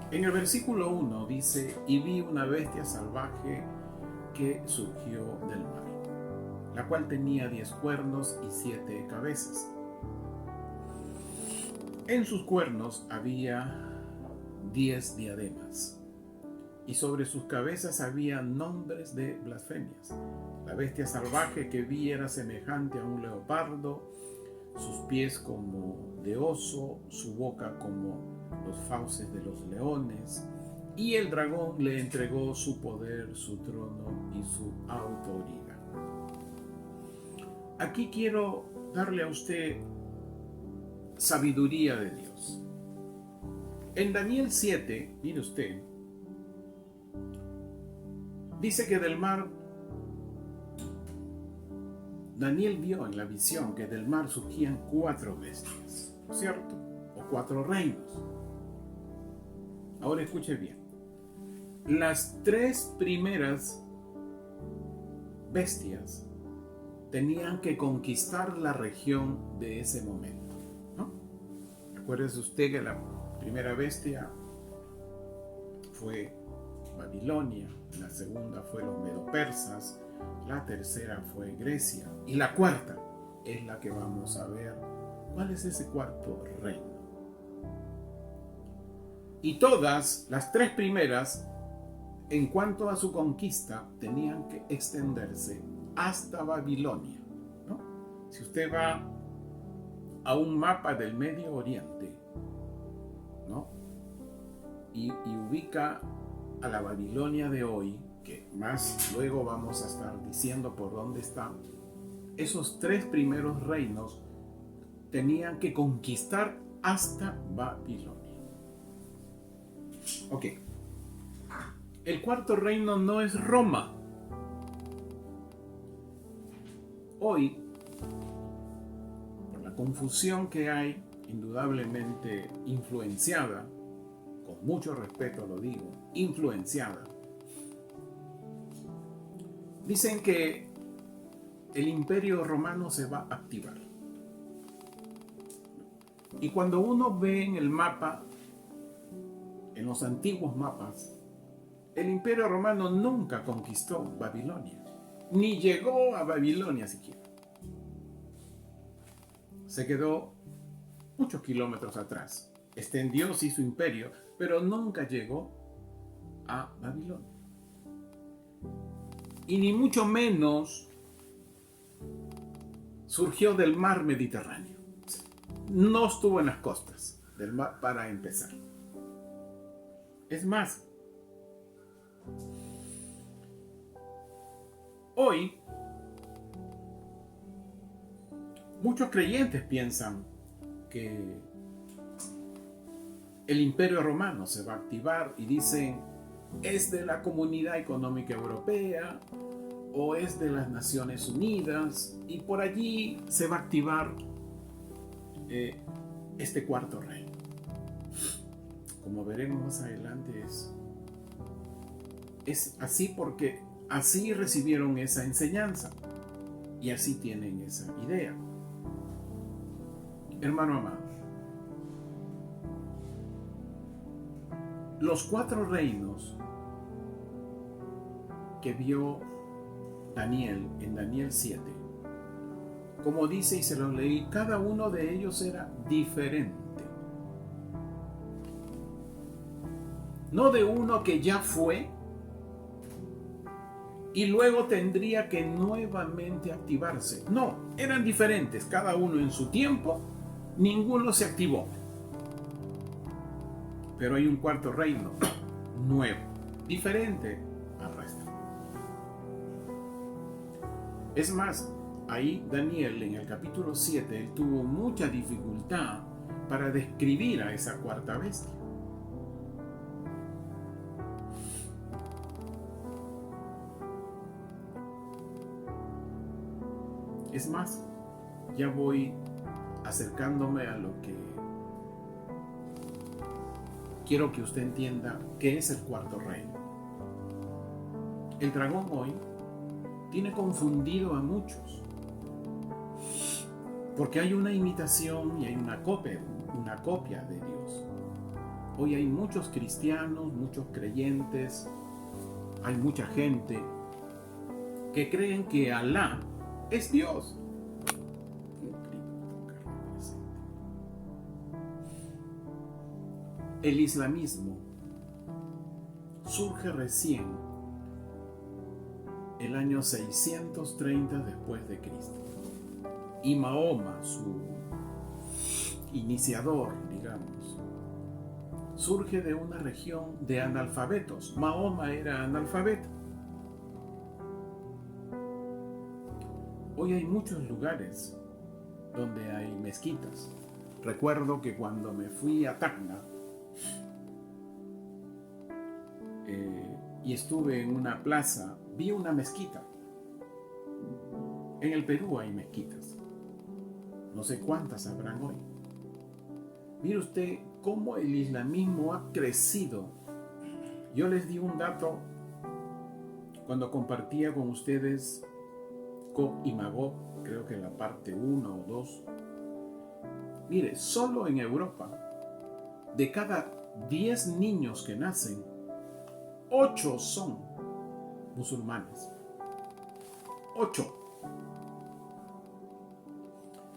En el versículo 1 dice: y vi una bestia salvaje que surgió del mar, la cual tenía 10 cuernos y 7 cabezas. En sus cuernos había 10 diademas, y sobre sus cabezas había nombres de blasfemias. La bestia salvaje que vi era semejante a un leopardo, sus pies como de oso, su boca como los fauces de los leones, y el dragón le entregó su poder, su trono y su autoridad. Aquí quiero darle a usted sabiduría de Dios. En Daniel 7, mire usted, dice que del mar, Daniel vio en la visión que del mar surgían 4 bestias, ¿cierto? O 4 reinos. Ahora escuche bien. Las 3 primeras bestias tenían que conquistar la región de ese momento, ¿no? Recuérdese usted que la primera bestia fue Babilonia, la segunda fue los medo-persas, la tercera fue Grecia y la cuarta es la que vamos a ver. ¿Cuál es ese cuarto reino? Y todas las 3 primeras, en cuanto a su conquista, tenían que extenderse hasta Babilonia, ¿no? Si usted va a un mapa del Medio Oriente, ¿no? y ubica a la Babilonia de hoy, que más luego vamos a estar diciendo por dónde está, esos 3 primeros reinos tenían que conquistar hasta Babilonia. Ok. El cuarto reino no es Roma. Hoy, por la confusión que hay, indudablemente influenciada, con mucho respeto lo digo, influenciada, dicen que el Imperio Romano se va a activar. Y cuando uno ve en el mapa, en los antiguos mapas, el Imperio Romano nunca conquistó Babilonia, ni llegó a Babilonia siquiera. Se quedó muchos kilómetros atrás, extendió sí su imperio, pero nunca llegó a Babilonia. Y ni mucho menos surgió del mar Mediterráneo. No estuvo en las costas del mar para empezar. Es más, hoy muchos creyentes piensan que el Imperio Romano se va a activar y dicen, es de la Comunidad Económica Europea o es de las Naciones Unidas, y por allí se va a activar este cuarto reino. Como veremos más adelante, es así porque así recibieron esa enseñanza y así tienen esa idea. Hermano amado, los cuatro reinos que vio Daniel en Daniel 7, como dice y se lo leí, cada uno de ellos era diferente. No de uno que ya fue y luego tendría que nuevamente activarse. No, eran diferentes, cada uno en su tiempo, ninguno se activó. Pero hay un cuarto reino nuevo, diferente al resto. Es más, ahí Daniel en el capítulo 7, él tuvo mucha dificultad para describir a esa cuarta bestia. Es más, ya voy acercándome a lo que quiero que usted entienda qué es el cuarto reino. El dragón hoy tiene confundido a muchos, porque hay una imitación y hay una copia de Dios. Hoy hay muchos cristianos, muchos creyentes, hay mucha gente que creen que Alá es Dios. El islamismo surge recién el año 630 después de Cristo. Y Mahoma, su iniciador, digamos, surge de una región de analfabetos. Mahoma era analfabeto. Hoy hay muchos lugares donde hay mezquitas. Recuerdo que cuando me fui a Tacna y estuve en una plaza, vi una mezquita. En el Perú hay mezquitas. No sé cuántas habrán hoy. Mire usted cómo el islamismo ha crecido. Yo les di un dato cuando compartía con ustedes Gog y Magog, creo que en la parte 1 o 2. Mire, solo en Europa, de cada 10 niños que nacen, 8 son musulmanes. 8.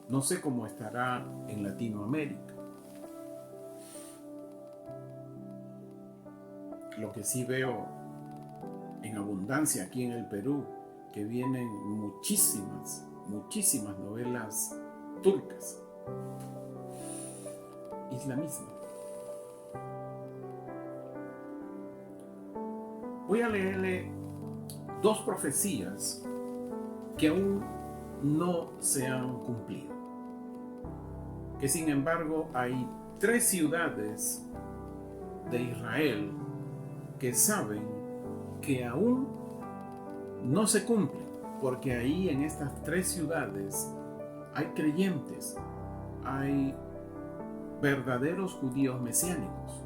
No sé cómo estará en Latinoamérica. Lo que sí veo en abundancia aquí en el Perú, que vienen muchísimas novelas turcas. Islamismo. Voy a leerle 2 profecías que aún no se han cumplido. Que sin embargo hay 3 ciudades de Israel que saben que aún no se cumplen. porque ahí en estas 3 ciudades hay creyentes, hay verdaderos judíos mesiánicos.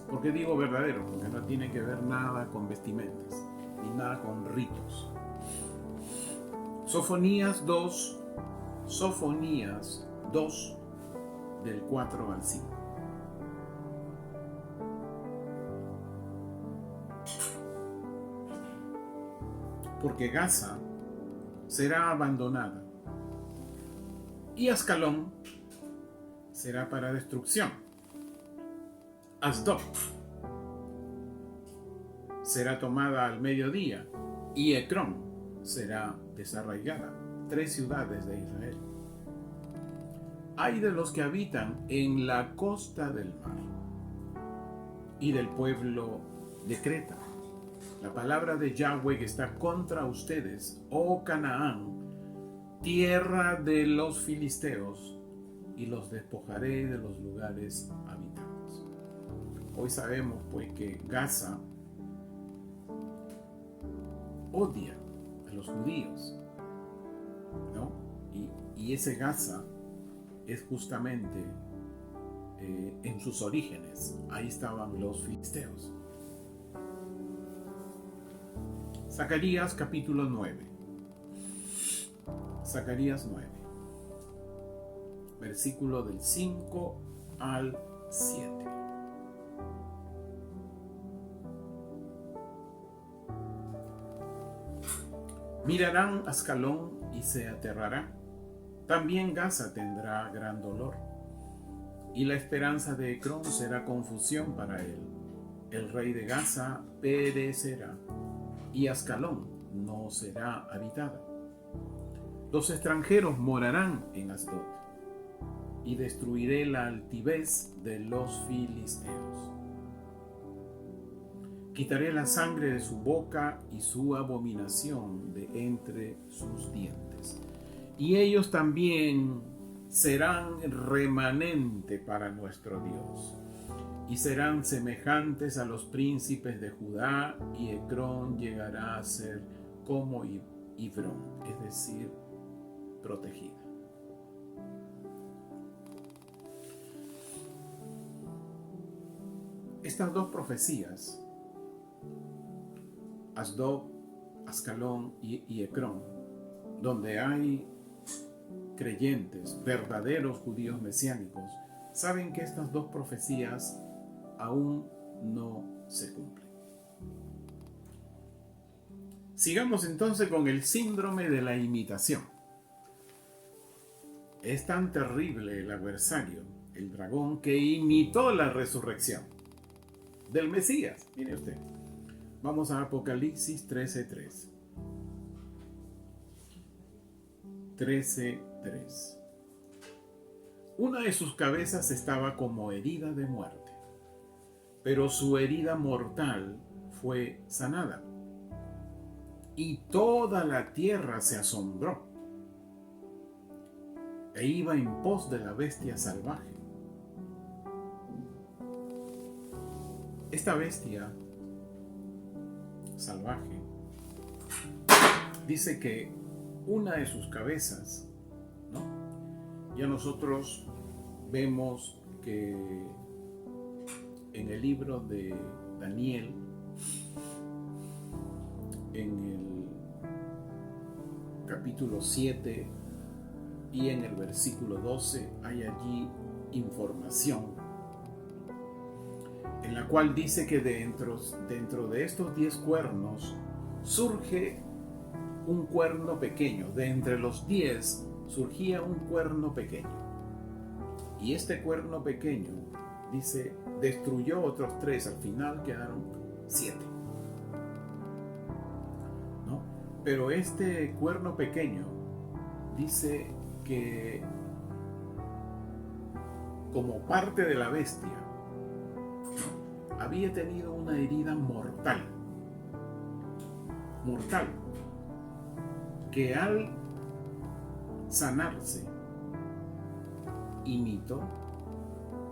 ¿Por qué digo verdaderos? Porque no tiene que ver nada con vestimentas, ni nada con ritos. Sofonías 2, del 4 al 5. Porque Gaza será abandonada y Ascalón será para destrucción. Asdod será tomada al mediodía y Ecrón será desarraigada. 3 ciudades de Israel. Ay de los que habitan en la costa del mar y del pueblo de Creta. La palabra de Yahweh está contra ustedes, oh Canaán, tierra de los filisteos, y los despojaré de los lugares habitados. Hoy sabemos pues que Gaza odia a los judíos, ¿no? Y ese Gaza es justamente en sus orígenes, ahí estaban los filisteos. Zacarías capítulo 9. Zacarías 9. Versículo del 5 al 7. Mirarán Ascalón y se aterrará. También Gaza tendrá gran dolor. Y la esperanza de Ecrón será confusión para él. El rey de Gaza perecerá. Y Ascalón no será habitada. Los extranjeros morarán en Asdod, y destruiré la altivez de los filisteos. Quitaré la sangre de su boca y su abominación de entre sus dientes. Y ellos también serán remanente para nuestro Dios. Y serán semejantes a los príncipes de Judá, y Ecrón llegará a ser como Ibrón, es decir, protegida. Estas 2 profecías, Asdod, Ascalón y Ecrón, donde hay creyentes, verdaderos judíos mesiánicos, saben que estas 2 profecías aún no se cumplen. Sigamos entonces con el síndrome de la imitación. Es tan terrible el adversario, el dragón, que imitó la resurrección del Mesías. Mire usted. Vamos a Apocalipsis 13:3. 13:3. Una de sus cabezas estaba como herida de muerte, pero su herida mortal fue sanada. Y toda la tierra se asombró e iba en pos de la bestia salvaje. Esta bestia salvaje dice que una de sus cabezas, ¿no? Ya nosotros vemos que en el libro de Daniel, en el capítulo 7 y en el versículo 12, hay allí información en la cual dice que dentro de estos 10 cuernos surge un cuerno pequeño. De entre los 10 surgía un cuerno pequeño. Y este cuerno pequeño, dice, destruyó otros 3. Al final quedaron 7. ¿No? Pero este cuerno pequeño dice que como parte de la bestia había tenido una herida mortal, que al sanarse imitó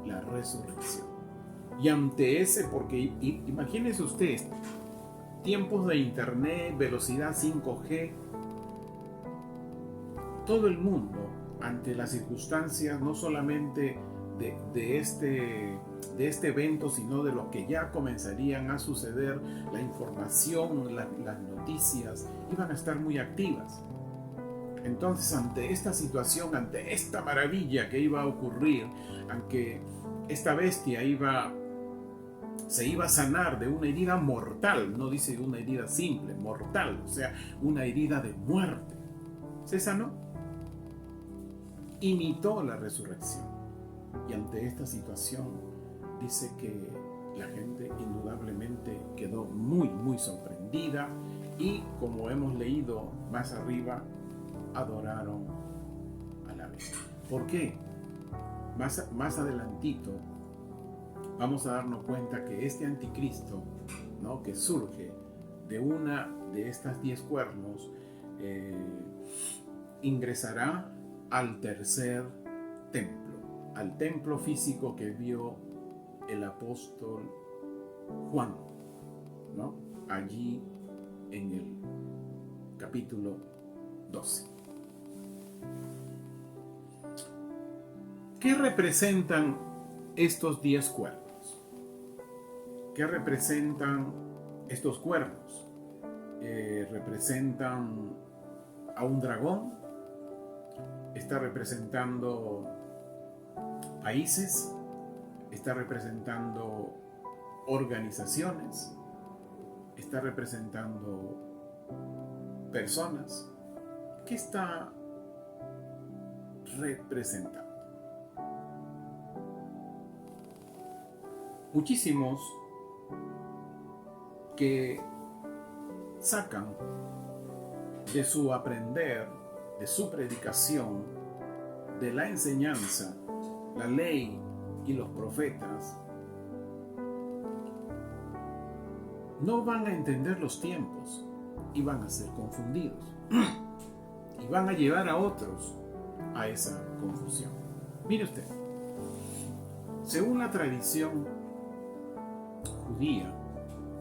la resurrección. Y ante ese, porque imagínese usted, tiempos de internet, velocidad 5G, todo el mundo, ante las circunstancias no solamente de este evento, sino de lo que ya comenzarían a suceder, la información, las noticias, iban a estar muy activas. Entonces, ante esta situación, ante esta maravilla que iba a ocurrir, aunque esta bestia se iba a sanar de una herida mortal, no dice una herida simple, mortal, o sea, una herida de muerte, se sanó, imitó la resurrección. Y ante esta situación, dice que la gente indudablemente quedó muy, muy sorprendida y, como hemos leído más arriba, adoraron a la bestia. ¿Por qué? Más adelantito vamos a darnos cuenta que este anticristo, ¿no?, que surge de una de estas 10 cuernos, ingresará al tercer templo, al templo físico que vio el apóstol Juan, ¿no?, allí en el capítulo 12. ¿Qué representan estos 10 cuernos? ¿Qué representan estos cuernos? Representan a un dragón, está representando países, está representando organizaciones, está representando personas. ¿Qué está representando? Muchísimos que sacan de su aprender, de su predicación, de la enseñanza, la ley y los profetas, no van a entender los tiempos y van a ser confundidos y van a llevar a otros a esa confusión. Mire usted, según la tradición judía,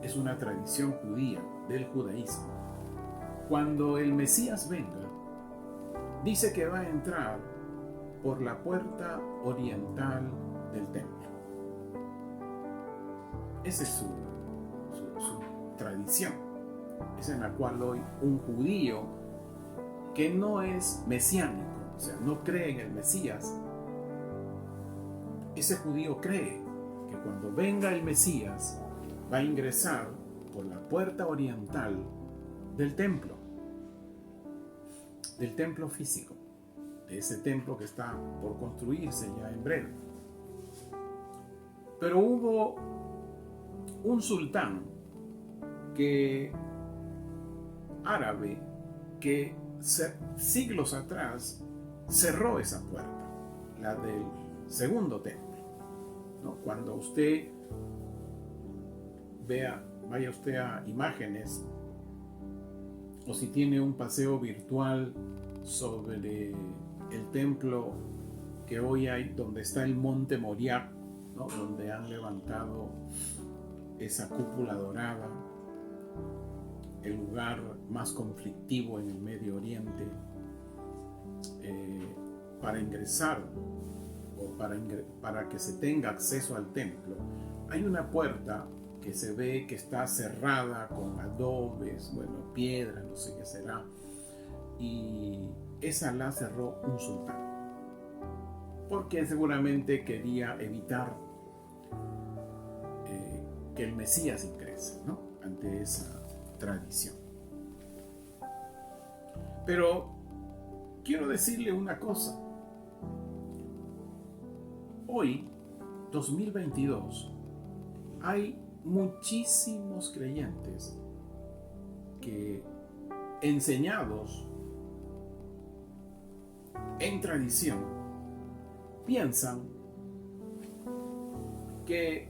es una tradición judía del judaísmo, cuando el Mesías venga, dice que va a entrar por la puerta oriental del templo. Esa es su tradición. Es en la cual hoy un judío que no es mesiánico, o sea, no cree en el Mesías, ese judío cree que cuando venga el Mesías va a ingresar por la puerta oriental del templo físico, de ese templo que está por construirse ya en breve. Pero hubo un sultán árabe que siglos atrás cerró esa puerta, la del segundo templo, ¿no? Cuando usted vaya usted a imágenes, o si tiene un paseo virtual sobre el templo que hoy hay, donde está el monte Moriah, ¿no?, donde han levantado esa cúpula dorada, el lugar más conflictivo en el Medio Oriente, para ingresar o para que se tenga acceso al templo, hay una puerta que se ve que está cerrada con adobes, piedra, no sé qué será, y esa la cerró un sultán, porque seguramente quería evitar que el Mesías ingrese, ¿no?, ante esa tradición. Pero quiero decirle una cosa. Hoy, 2022, hay muchísimos creyentes que, enseñados en tradición, piensan que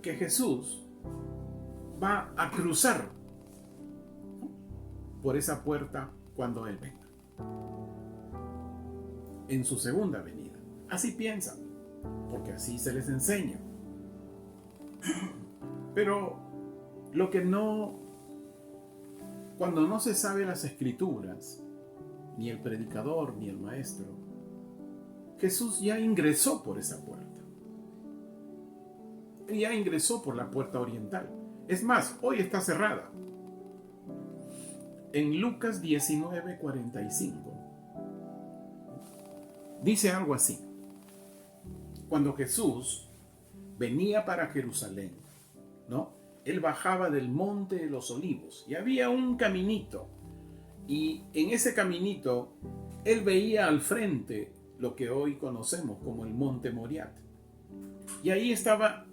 Jesús va a cruzar por esa puerta cuando Él venga, en su segunda venida. Así piensan, porque así se les enseña. Pero Lo que no, cuando no se sabe las escrituras, ni el predicador ni el maestro, Jesús ya ingresó por esa puerta. Ya ingresó por la puerta oriental. Es más, hoy está cerrada. En Lucas 19:45 dice algo así. Cuando Jesús venía para Jerusalén, ¿no? Él bajaba del monte de los olivos y había un caminito. Y en ese caminito, él veía al frente lo que hoy conocemos como el monte Moriah. Y ahí estaba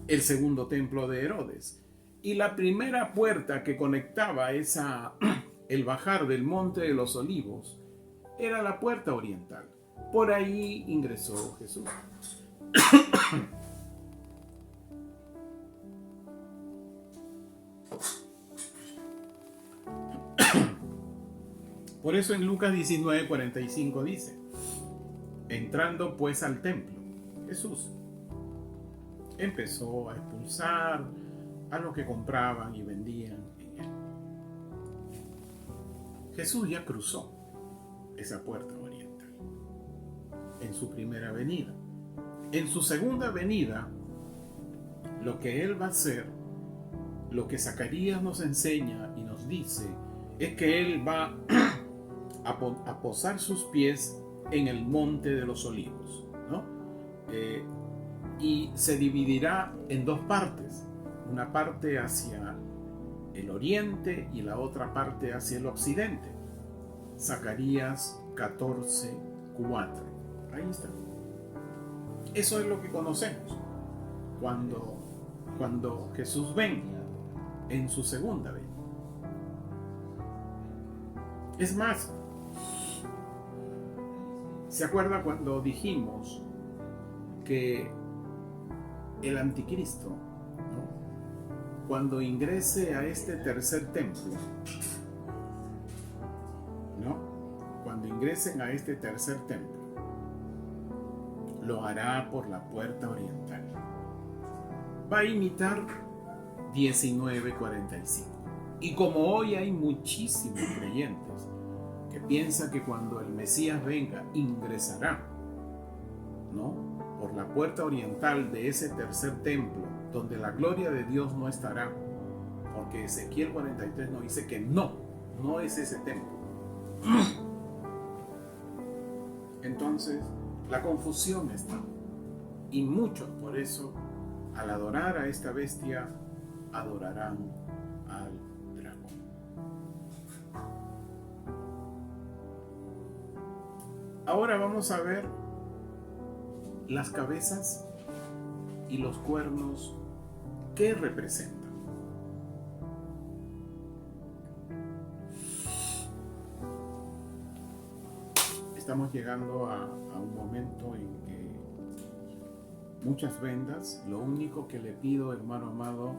el segundo templo de Herodes. Y la primera puerta que conectaba el bajar del monte de los olivos era la puerta oriental. Por ahí ingresó Jesús. Por eso en Lucas 19:45 dice: entrando pues al templo, Jesús empezó a expulsar a los que compraban y vendían en él. Jesús ya cruzó esa puerta oriental en su primera venida. En su segunda venida, lo que él va a hacer, lo que Zacarías nos enseña y nos dice, es que él va a posar sus pies en el monte de los olivos, ¿no? Y se dividirá en dos partes, una parte hacia el oriente y la otra parte hacia el occidente. Zacarías 14:4. Ahí está. Eso es lo que conocemos cuando Jesús venga en su segunda venida. Es más, ¿se acuerda cuando dijimos que el anticristo, ¿no?, cuando ingrese a este tercer templo, ¿no?, cuando ingresen a este tercer templo, lo hará por la puerta oriental? Va a imitar 19:45. Y como hoy hay muchísimos creyentes que piensan que cuando el Mesías venga ingresará, ¿no?, por la puerta oriental de ese tercer templo, donde la gloria de Dios no estará, porque Ezequiel 43 nos dice que no es ese templo. Entonces, la confusión está. Y muchos, por eso, al adorar a esta bestia, adorarán al dragón. Ahora vamos a ver las cabezas y los cuernos que representan. Estamos llegando a un momento en que muchas vendas. Lo único que le pido, hermano amado,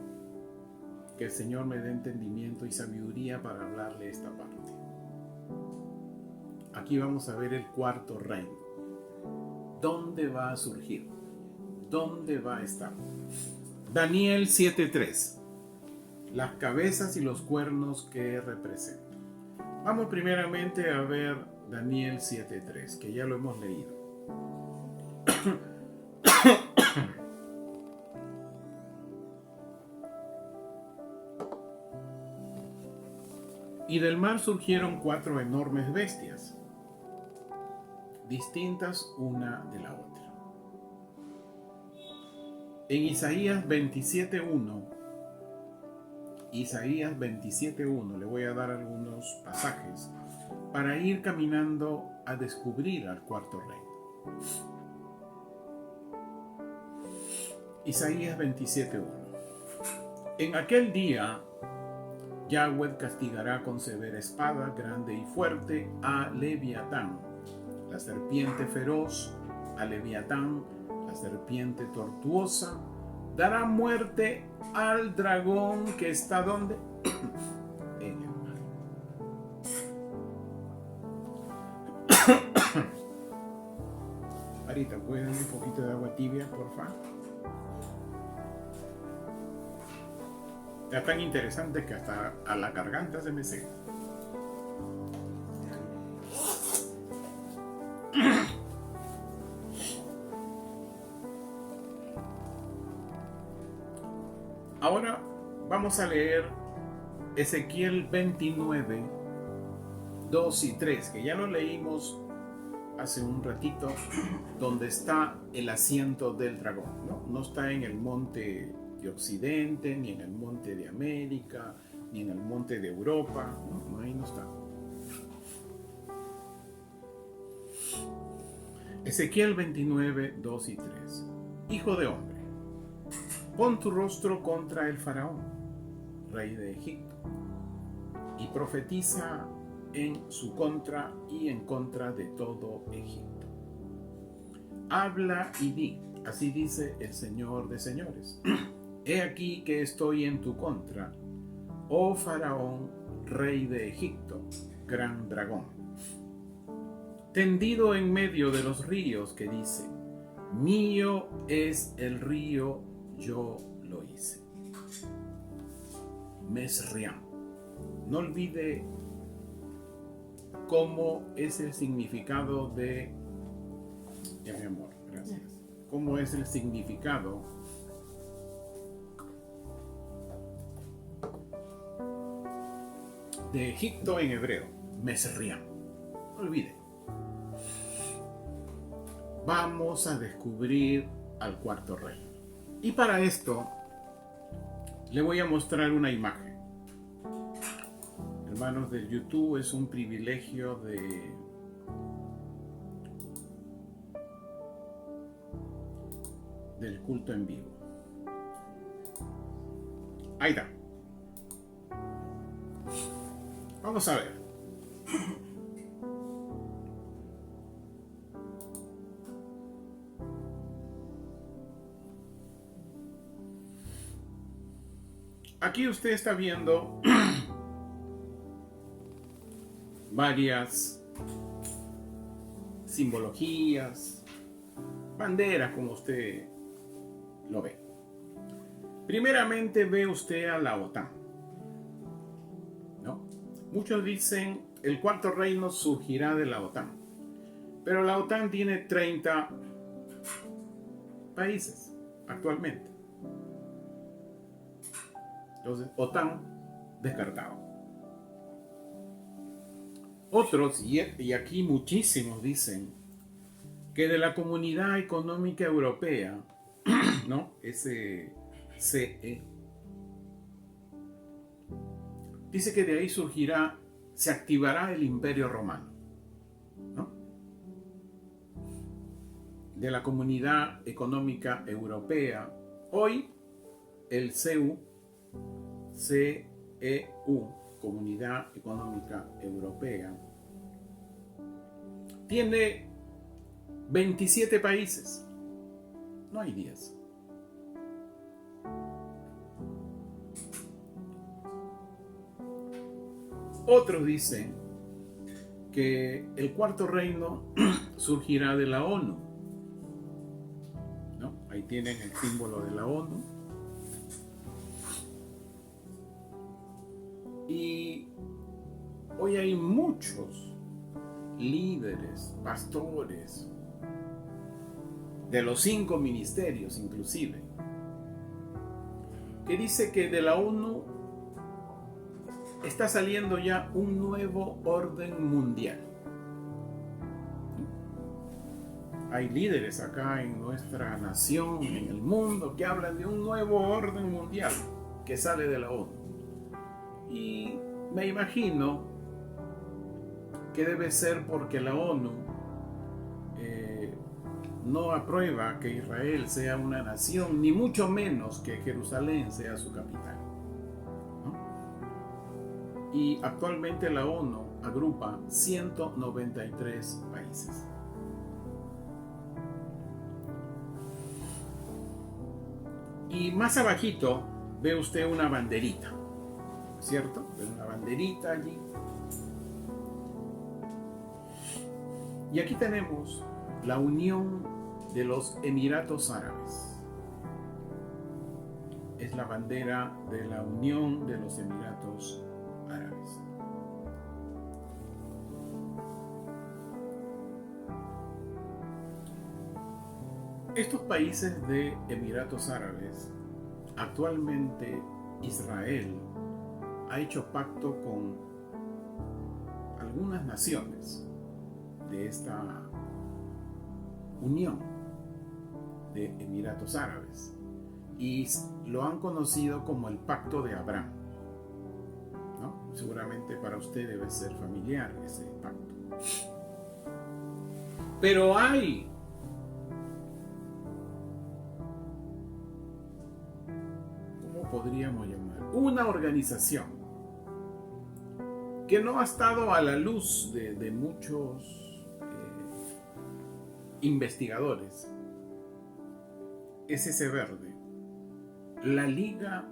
que el Señor me dé entendimiento y sabiduría para hablarle esta parte. Aquí vamos a ver el cuarto reino. ¿Dónde va a surgir? ¿Dónde va a estar? Daniel 7:3. Las cabezas y los cuernos que representan. Vamos primeramente a ver Daniel 7:3, que ya lo hemos leído. Y del mar surgieron 4 enormes bestias, distintas una de la otra. En Isaías 27:1, le voy a dar algunos pasajes para ir caminando a descubrir al cuarto reino. Isaías 27:1. En aquel día, Yahweh castigará con severa espada, grande y fuerte, a Leviatán, la serpiente feroz, a Leviatán, la serpiente tortuosa, dará muerte al dragón que está donde en el mar. Marita, ¿puedes darme un poquito de agua tibia, por favor? Es tan interesante que hasta a la garganta se me seca. Ahora vamos a leer Ezequiel 29, 2 y 3, que ya lo leímos hace un ratito, donde está el asiento del dragón, ¿no? No está en el monte de Occidente, ni en el monte de América, ni en el monte de Europa, ¿no? Ahí no está. Ezequiel 29, 2 y 3. Hijo de hombre, pon tu rostro contra el faraón, rey de Egipto, y profetiza en su contra y en contra de todo Egipto. Habla y di, así dice el Señor de señores. He aquí que estoy en tu contra, oh faraón, rey de Egipto, gran dragón, tendido en medio de los ríos, que dice: mío es el río, yo lo hice. Mesriam. No olvide cómo es el significado de... Ya, mi amor, gracias. ¿Cómo es el significado de Egipto en hebreo? Mesriam. No olvide. Vamos a descubrir al cuarto rey. Y para esto le voy a mostrar una imagen. Hermanos del YouTube, es un privilegio del culto en vivo. Ahí está. Vamos a ver. Aquí usted está viendo varias simbologías, banderas, como usted lo ve. Primeramente ve usted a la OTAN, ¿no? Muchos dicen el cuarto reino surgirá de la OTAN, pero la OTAN tiene 30 países actualmente. Entonces, OTAN descartado. Otros, y aquí muchísimos, dicen que de la Comunidad Económica Europea, ¿no? SCE, dice que de ahí surgirá, se activará el Imperio Romano, ¿no? De la Comunidad Económica Europea, hoy el CEU, Comunidad Económica Europea, tiene 27 países, no hay 10. Otros dicen que el cuarto reino surgirá de la ONU, ¿no? Ahí tienen el símbolo de la ONU. Y hoy hay muchos líderes, pastores, de los 5 ministerios inclusive, que dice que de la ONU está saliendo ya un nuevo orden mundial. Hay líderes acá en nuestra nación, en el mundo, que hablan de un nuevo orden mundial que sale de la ONU. Y me imagino que debe ser porque la ONU no aprueba que Israel sea una nación, ni mucho menos que Jerusalén sea su capital, ¿no? Y actualmente la ONU agrupa 193 países. Y más abajito ve usted una banderita, ¿cierto? Ve una banderita allí. Y aquí tenemos la unión de los Emiratos Árabes. Es la bandera de la Unión de los Emiratos Árabes. Estos países de Emiratos Árabes, actualmente Israel ha hecho pacto con algunas naciones de esta unión de Emiratos Árabes y lo han conocido como el Pacto de Abraham, ¿no? Seguramente para usted debe ser familiar ese pacto. Pero hay podríamos llamar una organización que no ha estado a la luz de muchos investigadores. Es ese verde, la Liga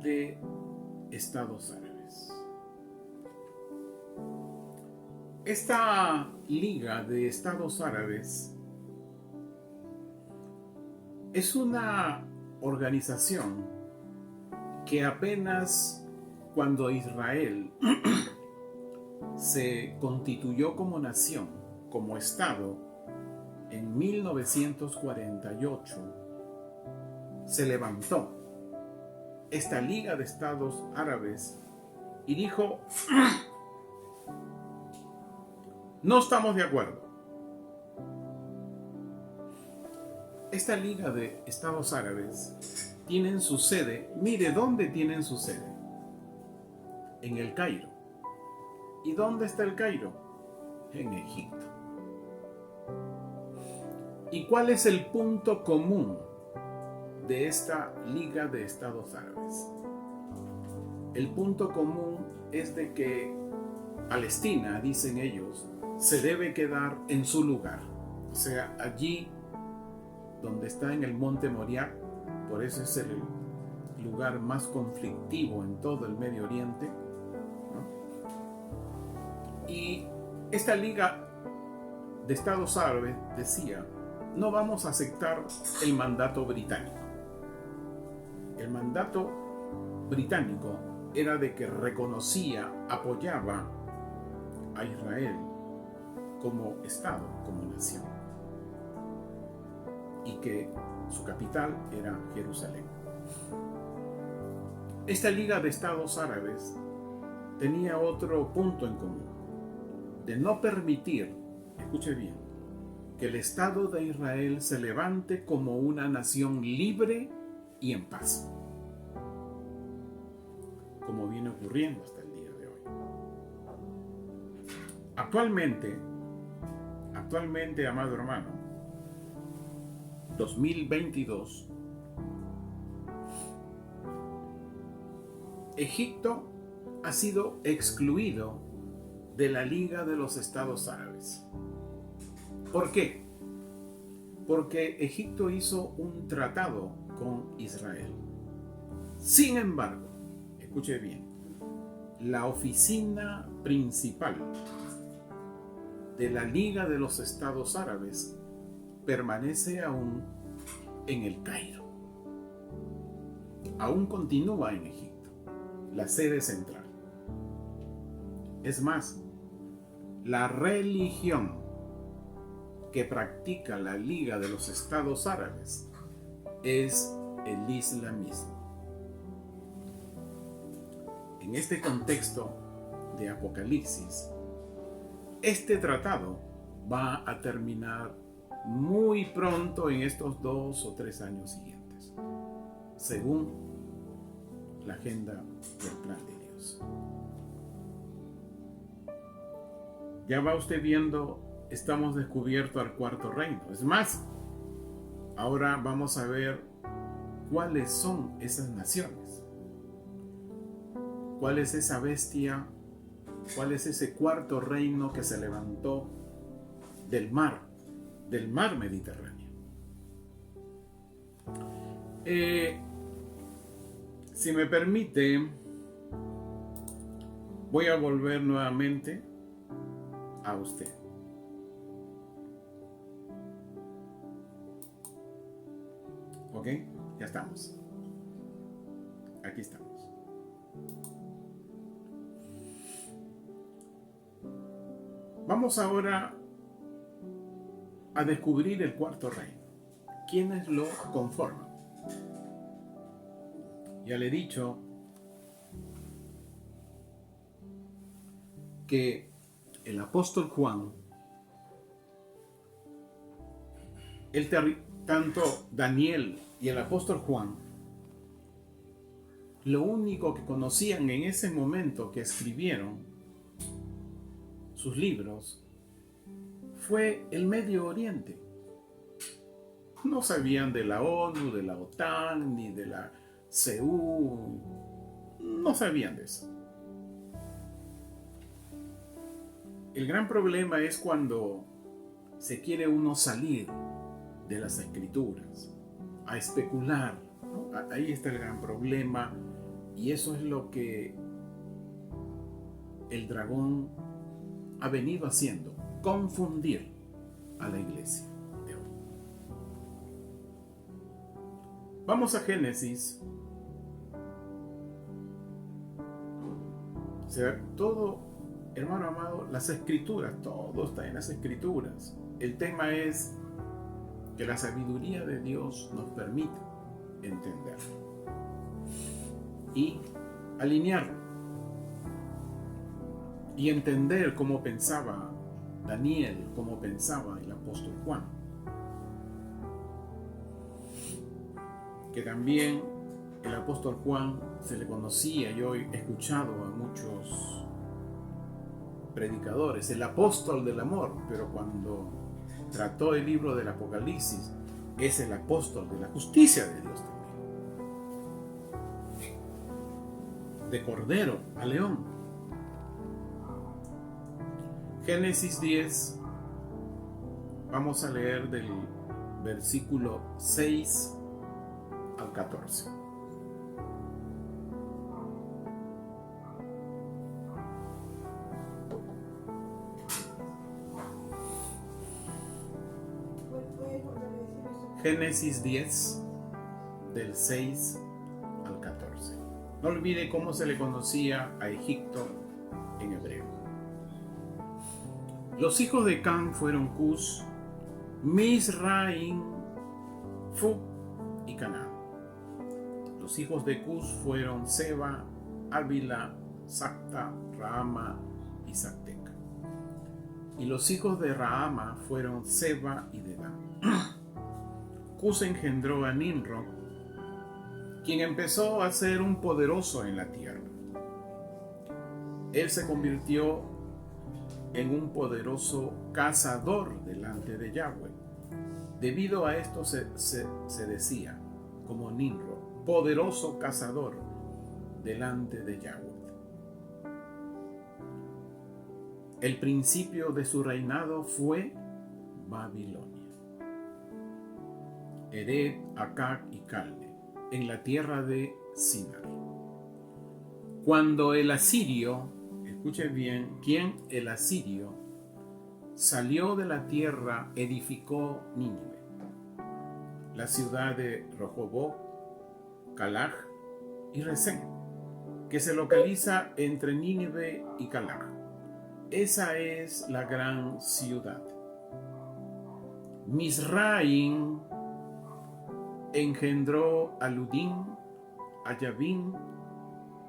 de Estados Árabes. Esta Liga de Estados Árabes es una organización que apenas cuando Israel se constituyó como nación, como Estado, en 1948, se levantó esta Liga de Estados Árabes y dijo: no estamos de acuerdo. Esta Liga de Estados Árabes tienen su sede, mire dónde tienen su sede, en el Cairo. ¿Y dónde está el Cairo? En Egipto. ¿Y cuál es el punto común de esta Liga de Estados Árabes? El punto común es de que Palestina, dicen ellos, se debe quedar en su lugar, o sea, allí donde está en el monte Moriah. Por eso es el lugar más conflictivo en todo el Medio Oriente, ¿no? Y esta Liga de Estados Árabes decía: no vamos a aceptar el mandato británico. El mandato británico era de que reconocía, apoyaba a Israel como Estado, como nación, y que su capital era Jerusalén. Esta Liga de Estados Árabes tenía otro punto en común, de no permitir, escuche bien, que el Estado de Israel se levante como una nación libre y en paz, como viene ocurriendo hasta el día de hoy. Actualmente, amado hermano, 2022, Egipto ha sido excluido de la Liga de los Estados Árabes. ¿Por qué? Porque Egipto hizo un tratado con Israel. Sin embargo, escuche bien, la oficina principal de la Liga de los Estados Árabes permanece aún en el Cairo. Aún continúa en Egipto, la sede central. Es más, la religión que practica la Liga de los Estados Árabes es el islamismo. En este contexto de Apocalipsis, este tratado va a terminar muy pronto en estos 2 o 3 años siguientes, según la agenda del plan de Dios. Ya va usted viendo, estamos descubierto al cuarto reino. Es más, ahora vamos a ver cuáles son esas naciones, cuál es esa bestia, cuál es ese cuarto reino que se levantó del mar Mediterráneo. Si me permite, voy a volver nuevamente a usted. ¿Ok? Ya estamos. aquí estamos. Vamos ahora a descubrir el cuarto reino. ¿Quiénes lo conforman? Ya le he dicho que el apóstol Juan, tanto Daniel y el apóstol Juan, lo único que conocían en ese momento que escribieron sus libros fue el Medio Oriente. No sabían de la ONU, de la OTAN, ni de la CEU. No sabían de eso. El gran problema es cuando se quiere uno salir de las escrituras, a especular, ¿no? Ahí está el gran problema, y eso es lo que el dragón ha venido haciendo, confundir a la iglesia de hoy. Vamos a Génesis. O sea, todo, hermano amado, las escrituras, todo está en las escrituras. El tema es que la sabiduría de Dios nos permite entender y alinearlo y entender cómo pensaba Daniel, cómo pensaba el apóstol Juan, que también el apóstol Juan se le conocía. Yo he escuchado a muchos predicadores, el apóstol del amor, pero cuando trató el libro del Apocalipsis, es el apóstol de la justicia de Dios también. De cordero a león. Génesis 10, vamos a leer del versículo 6 al 14. Génesis 10, del 6 al 14. No olvide cómo se le conocía a Egipto en hebreo. Los hijos de Cam fueron Cus, Mizraim, Fug y Canaán. Los hijos de Cus fueron Seba, Ávila, Sacta, Raama y Sacteca. Y los hijos de Raama fueron Seba y Dedán. Cus engendró a Nimrod, quien empezó a ser un poderoso en la tierra. Él se convirtió en un poderoso cazador delante de Yahweh. Debido a esto se decía, como Nimrod, poderoso cazador delante de Yahweh. El principio de su reinado fue Babilonia. Ered, Acab y Calne, en la tierra de Sinar. Cuando el asirio, escuchen bien, ¿quién? El asirio salió de la tierra, edificó Nínive, la ciudad de Rehoboth, Calaj y Resén, que se localiza entre Nínive y Calaj. Esa es la gran ciudad. Mizraim engendró a Ludín, a Yabín,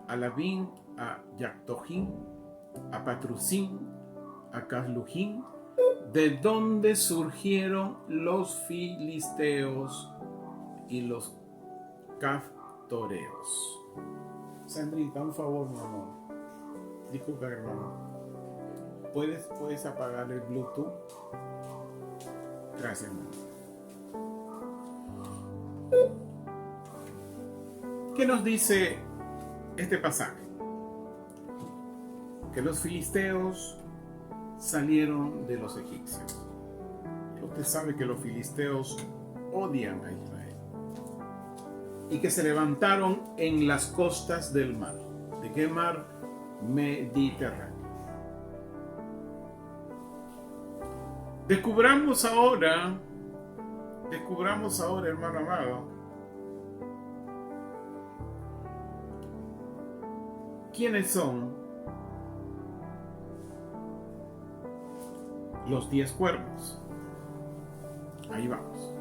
a Labín, a Yactojín, a Patrusín, a Caslujín, de donde surgieron los filisteos y los caftoreos. Sandrita, un favor, mi amor. Disculpa, hermano. ¿Puedes apagar el Bluetooth? Gracias, hermano. ¿Qué nos dice este pasaje? Que los filisteos salieron de los egipcios. Usted sabe que los filisteos odian a Israel y que se levantaron en las costas del mar. ¿De qué mar? Mediterráneo. Descubramos ahora, hermano amado, ¿Quiénes son los 10 cuernos? Ahí vamos.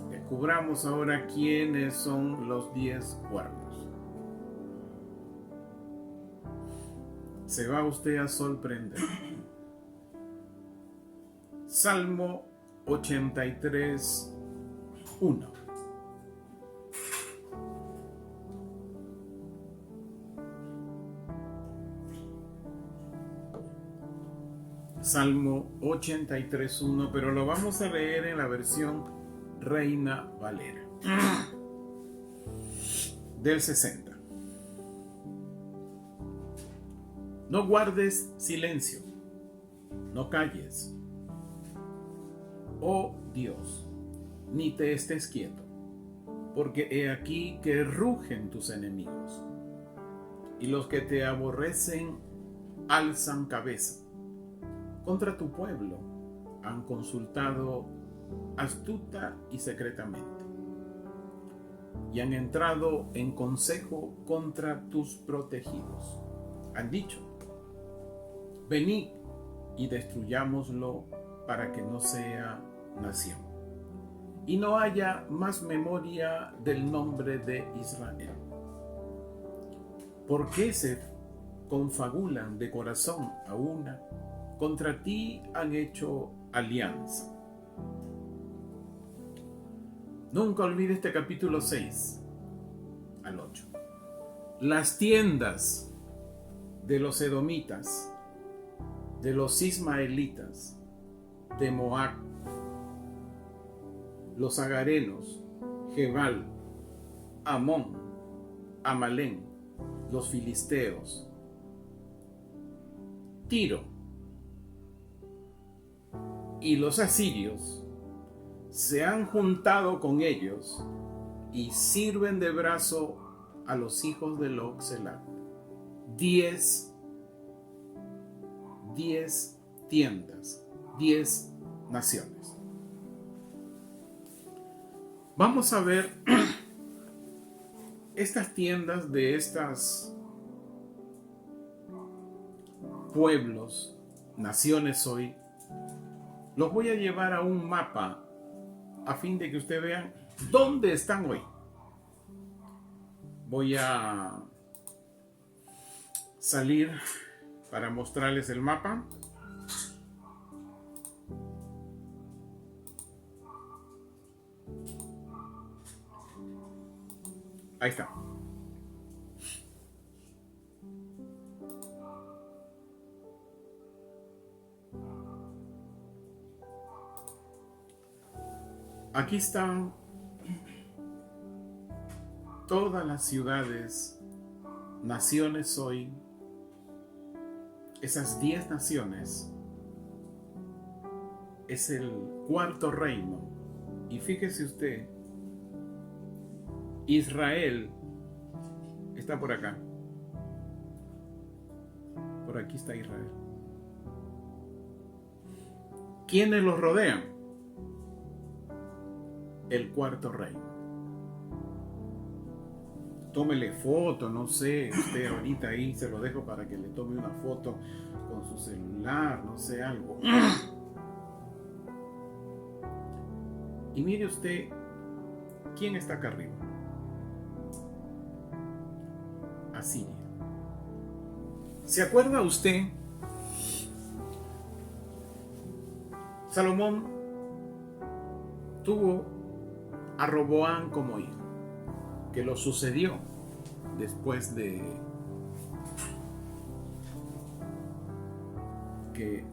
Descubramos ahora quiénes son los 10 cuernos. Se va usted a sorprender. Salmo 83, 1. Salmo 83, 1, pero lo vamos a leer en la versión Reina Valera del 60. No guardes silencio, no calles, oh Dios, ni te estés quieto, porque he aquí que rugen tus enemigos, y los que te aborrecen alzan cabeza. Contra tu pueblo han consultado astuta y secretamente, y han entrado en consejo contra tus protegidos. Han dicho: venid y destruyámoslo para que no sea nación, y no haya más memoria del nombre de Israel. ¿Por qué se confabulan de corazón a una? Contra ti han hecho alianza. Nunca olvide este capítulo 6 al 8. Las tiendas de los edomitas, de los ismaelitas, de Moab, los agarenos, Gebal, Amón, Amalén, los filisteos, Tiro y los asirios se han juntado con ellos y sirven de brazo a los hijos de Lot. 10 tiendas, 10 naciones. Vamos a ver estas tiendas de estos pueblos, naciones hoy. Los voy a llevar a un mapa a fin de que ustedes vean dónde están hoy. Voy a salir para mostrarles el mapa. Ahí está. Aquí están todas las ciudades, naciones hoy, esas 10 naciones, es el cuarto reino. Y fíjese usted, Israel está por acá. Por aquí está Israel. ¿Quiénes los rodean? El cuarto reino. Tómele foto, no sé, usted ahorita ahí se lo dejo para que le tome una foto con su celular, no sé, algo. Y mire usted, ¿quién está acá arriba? Asiria. ¿Se acuerda usted? Salomón tuvo a Roboam como hijo, que lo sucedió después de que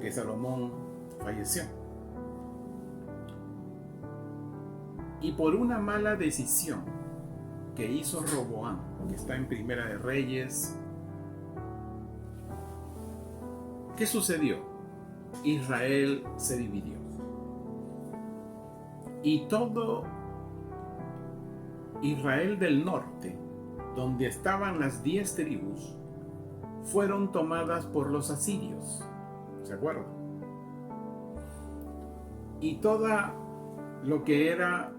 que Salomón falleció. Y por una mala decisión que hizo Roboam, que está en Primera de Reyes, ¿qué sucedió? Israel se dividió. Y todo Israel del norte, donde estaban las 10 tribus, fueron tomadas por los asirios. ¿Se acuerdan? Y toda lo que era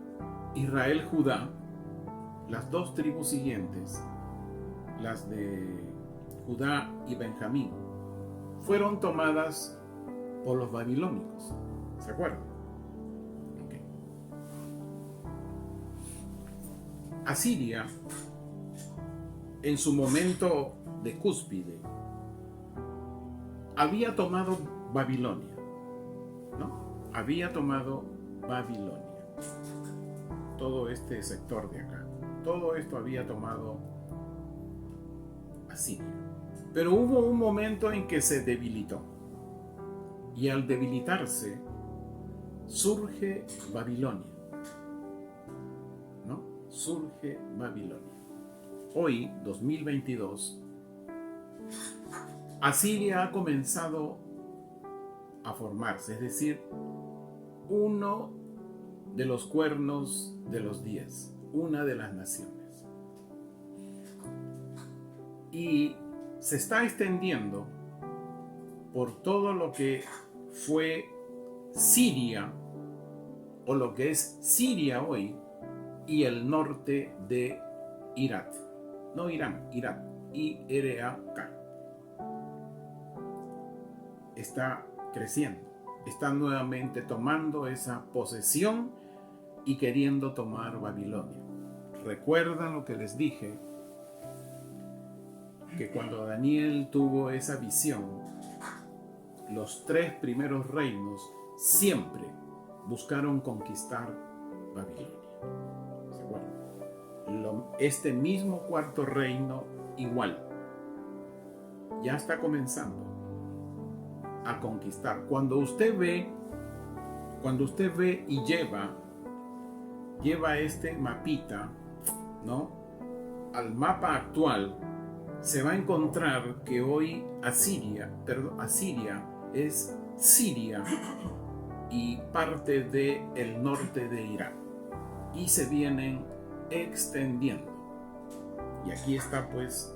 Israel, Judá, las dos tribus siguientes, las de Judá y Benjamín, fueron tomadas por los babilónicos. ¿Se acuerdan? Okay. Asiria, en su momento de cúspide, había tomado Babilonia, ¿no? Había tomado Babilonia. Todo este sector de acá. Todo esto había tomado Asiria. Pero hubo un momento en que se debilitó. Y al debilitarse, surge Babilonia. ¿No? Surge Babilonia. Hoy, 2022, Asiria ha comenzado a formarse, es decir, uno de los cuernos de los 10, una de las naciones. Y se está extendiendo por todo lo que fue Siria, o lo que es Siria hoy, y el norte de Irak. No Irán, Irak, I-R-A-K. Está creciendo, está nuevamente tomando esa posesión y queriendo tomar Babilonia. ¿Recuerdan lo que les dije? Que cuando Daniel tuvo esa visión, los 3 primeros reinos siempre buscaron conquistar Babilonia. ¿Se acuerdan? Este mismo cuarto reino igual. Ya está comenzando a conquistar. Cuando usted ve y lleva este mapita, ¿no?, al mapa actual, se va a encontrar que hoy Asiria es Siria y parte del norte de Irak, y se vienen extendiendo. Y aquí está pues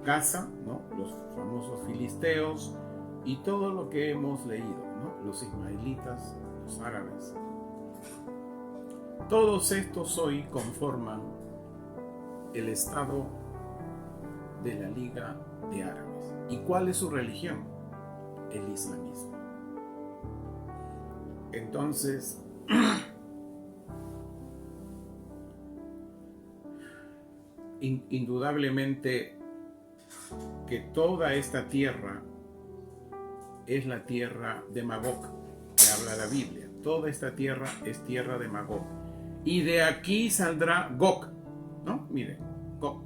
Gaza, ¿no?, los famosos filisteos y todo lo que hemos leído, ¿no?, los ismaelitas, los árabes. Todos estos hoy conforman el Estado de la Liga de Árabes. ¿Y cuál es su religión? El islamismo. Entonces, indudablemente que toda esta tierra es la tierra de Magog, que habla la Biblia. Toda esta tierra es tierra de Magog. Y de aquí saldrá Gog, ¿no? Miren, Gog.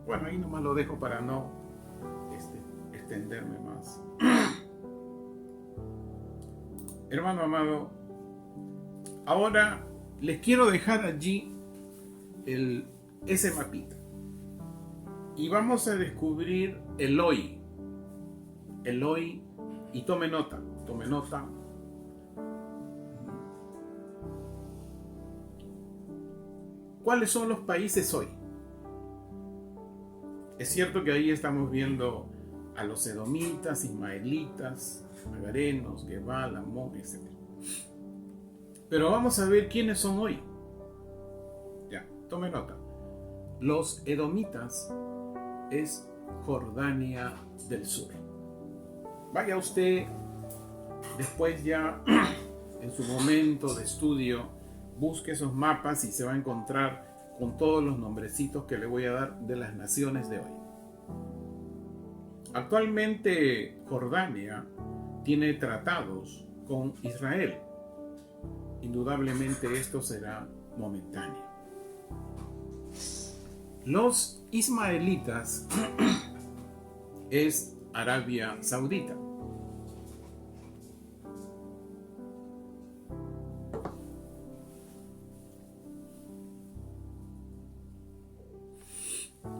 Bueno, ahí nomás lo dejo para no extenderme más. Hermano amado, ahora les quiero dejar allí ese mapita. Y vamos a descubrir Eloi. Eloi, y tome nota. ¿Cuáles son los países hoy? Es cierto que ahí estamos viendo a los edomitas, ismaelitas, agarenos, Gebal, Amón, etc. Pero vamos a ver quiénes son hoy. Ya, tome nota. Los edomitas es Jordania del Sur. Vaya usted después ya en su momento de estudio, busque esos mapas y se va a encontrar con todos los nombrecitos que le voy a dar de las naciones de hoy. Actualmente Jordania tiene tratados con Israel. Indudablemente esto será momentáneo. Los ismaelitas es Arabia Saudita.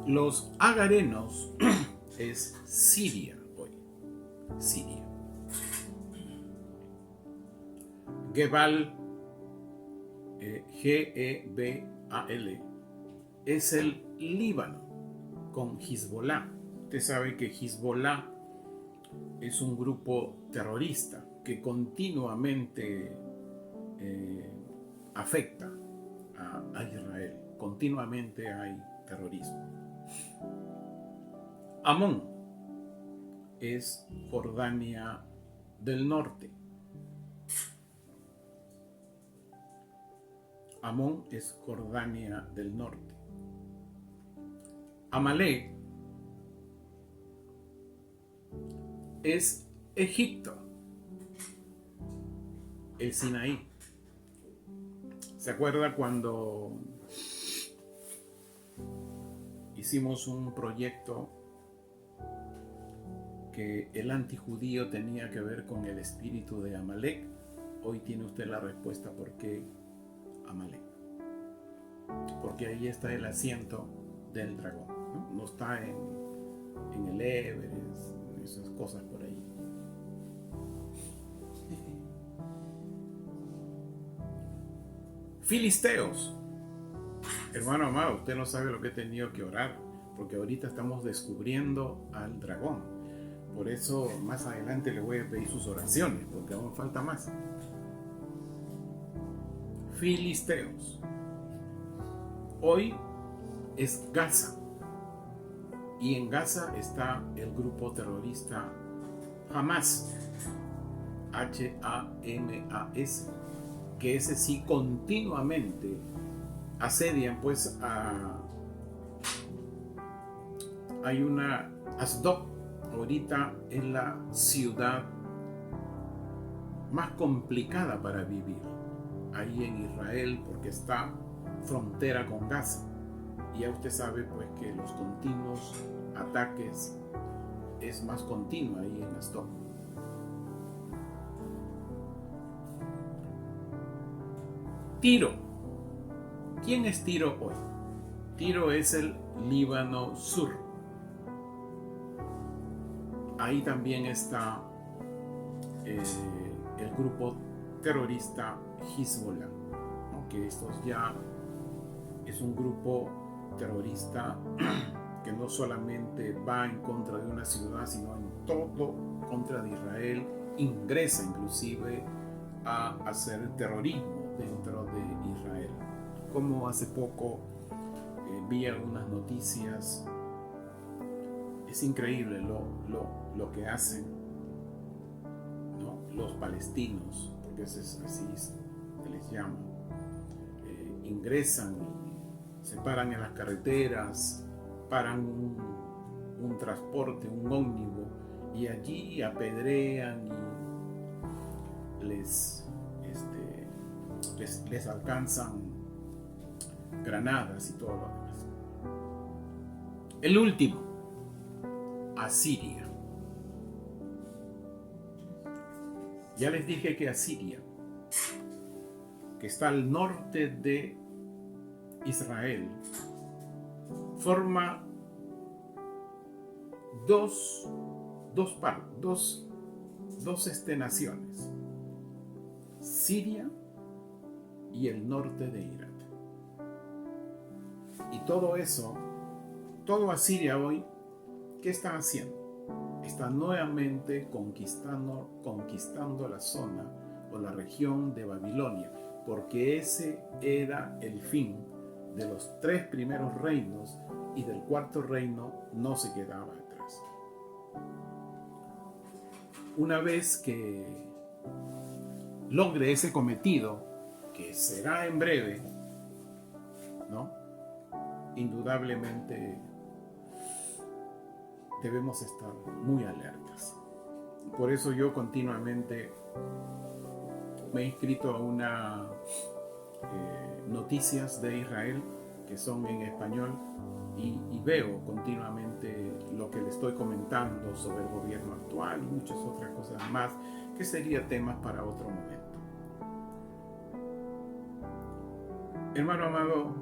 Los agarenos es Siria hoy. Siria. Gebal, G-E-B-A-L, es el Líbano con Hezbollah. Usted sabe que Hezbollah es un grupo terrorista que continuamente afecta a Israel continuamente hay terrorismo. Amón es Jordania del norte. Amón es Jordania del norte. Amalek es Egipto, el Sinaí. ¿Se acuerda cuando hicimos un proyecto que el antijudío tenía que ver con el espíritu de Amalek? Hoy tiene usted la respuesta por qué Amalek. Porque ahí está el asiento del dragón, ¿no? No está en el Everest, esas cosas por ahí. Filisteos. Hermano amado, usted no sabe lo que he tenido que orar, porque ahorita estamos descubriendo al dragón. Por eso más adelante le voy a pedir sus oraciones, porque aún falta más. Filisteos. Hoy es Gaza. Y en Gaza está el grupo terrorista Hamas. H-A-M-A-S. Que ese sí continuamente asedian, pues hay una Asdod. Ahorita es la ciudad más complicada para vivir ahí en Israel, porque está frontera con Gaza. Y ya usted sabe pues que los continuos ataques es más continuo ahí en Asdod. Tiro. ¿Quién es Tiro hoy? Tiro es el Líbano Sur. Ahí también está el grupo terrorista Hezbollah, ¿no? Que estos ya es un grupo terrorista que no solamente va en contra de una ciudad, sino en todo contra de Israel, ingresa inclusive a hacer terrorismo dentro de Israel. Como hace poco vi algunas noticias, es increíble lo que hacen, ¿no? Los palestinos, porque así se les llama, ingresan y se paran en las carreteras, paran un transporte, un ómnibus, y allí apedrean y les alcanzan granadas y todo lo demás. El último, Asiria. Ya les dije que Asiria, que está al norte de Israel, forma dos naciones, Siria y el norte de Irak. Y todo eso, todo Asiria hoy, ¿qué está haciendo? Está nuevamente conquistando la zona o la región de Babilonia, porque ese era el fin de los 3 primeros reinos, y del 4.º reino no se quedaba atrás. Una vez que logre ese cometido, que será en breve, ¿no? Indudablemente debemos estar muy alertas. Por eso yo continuamente me he inscrito a una noticias de Israel que son en español, y veo continuamente lo que le estoy comentando sobre el gobierno actual y muchas otras cosas más, que serían temas para otro momento. Hermano amado,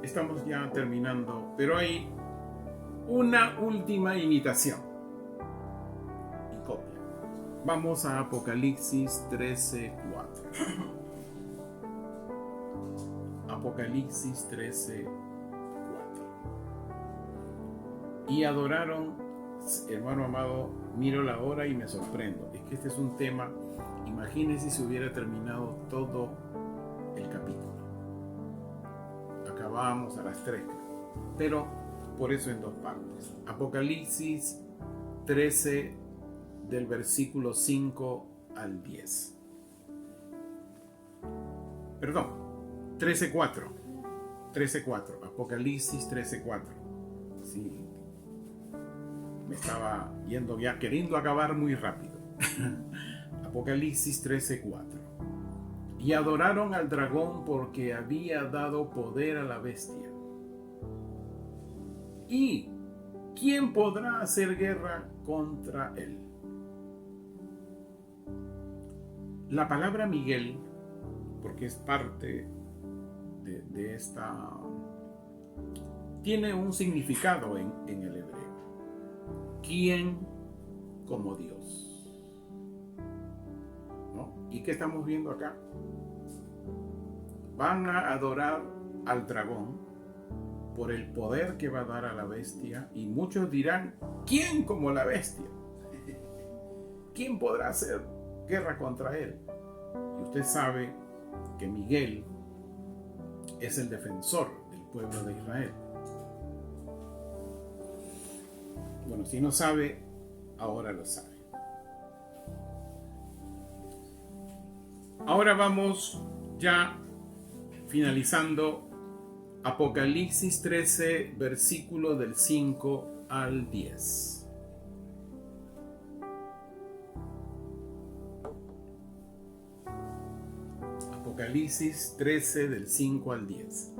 estamos ya terminando, pero hay una última imitación y copia. Vamos a Apocalipsis 13:4. Apocalipsis 13:4. Y adoraron, hermano amado, miro la hora y me sorprendo. Es que este es un tema, imagínense si hubiera terminado todo vamos a las 3, pero por eso en 2 partes. Apocalipsis 13 del versículo 5 al 10. Perdón, 13:4. 13:4. Apocalipsis 13:4. Sí, me estaba yendo ya, queriendo acabar muy rápido. Apocalipsis 13:4. Y adoraron al dragón porque había dado poder a la bestia. ¿Y quién podrá hacer guerra contra él? La palabra Miguel, porque es parte de esta, tiene un significado en el hebreo. ¿Quién como Dios? ¿No? ¿Y qué estamos viendo acá? Van a adorar al dragón por el poder que va a dar a la bestia, y muchos dirán, ¿quién como la bestia? ¿Quién podrá hacer guerra contra él? Y usted sabe que Miguel es el defensor del pueblo de Israel. Bueno, si no sabe, ahora lo sabe. Ahora vamos ya finalizando Apocalipsis 13, versículo del 5 al 10. Apocalipsis 13 del 5 al 10.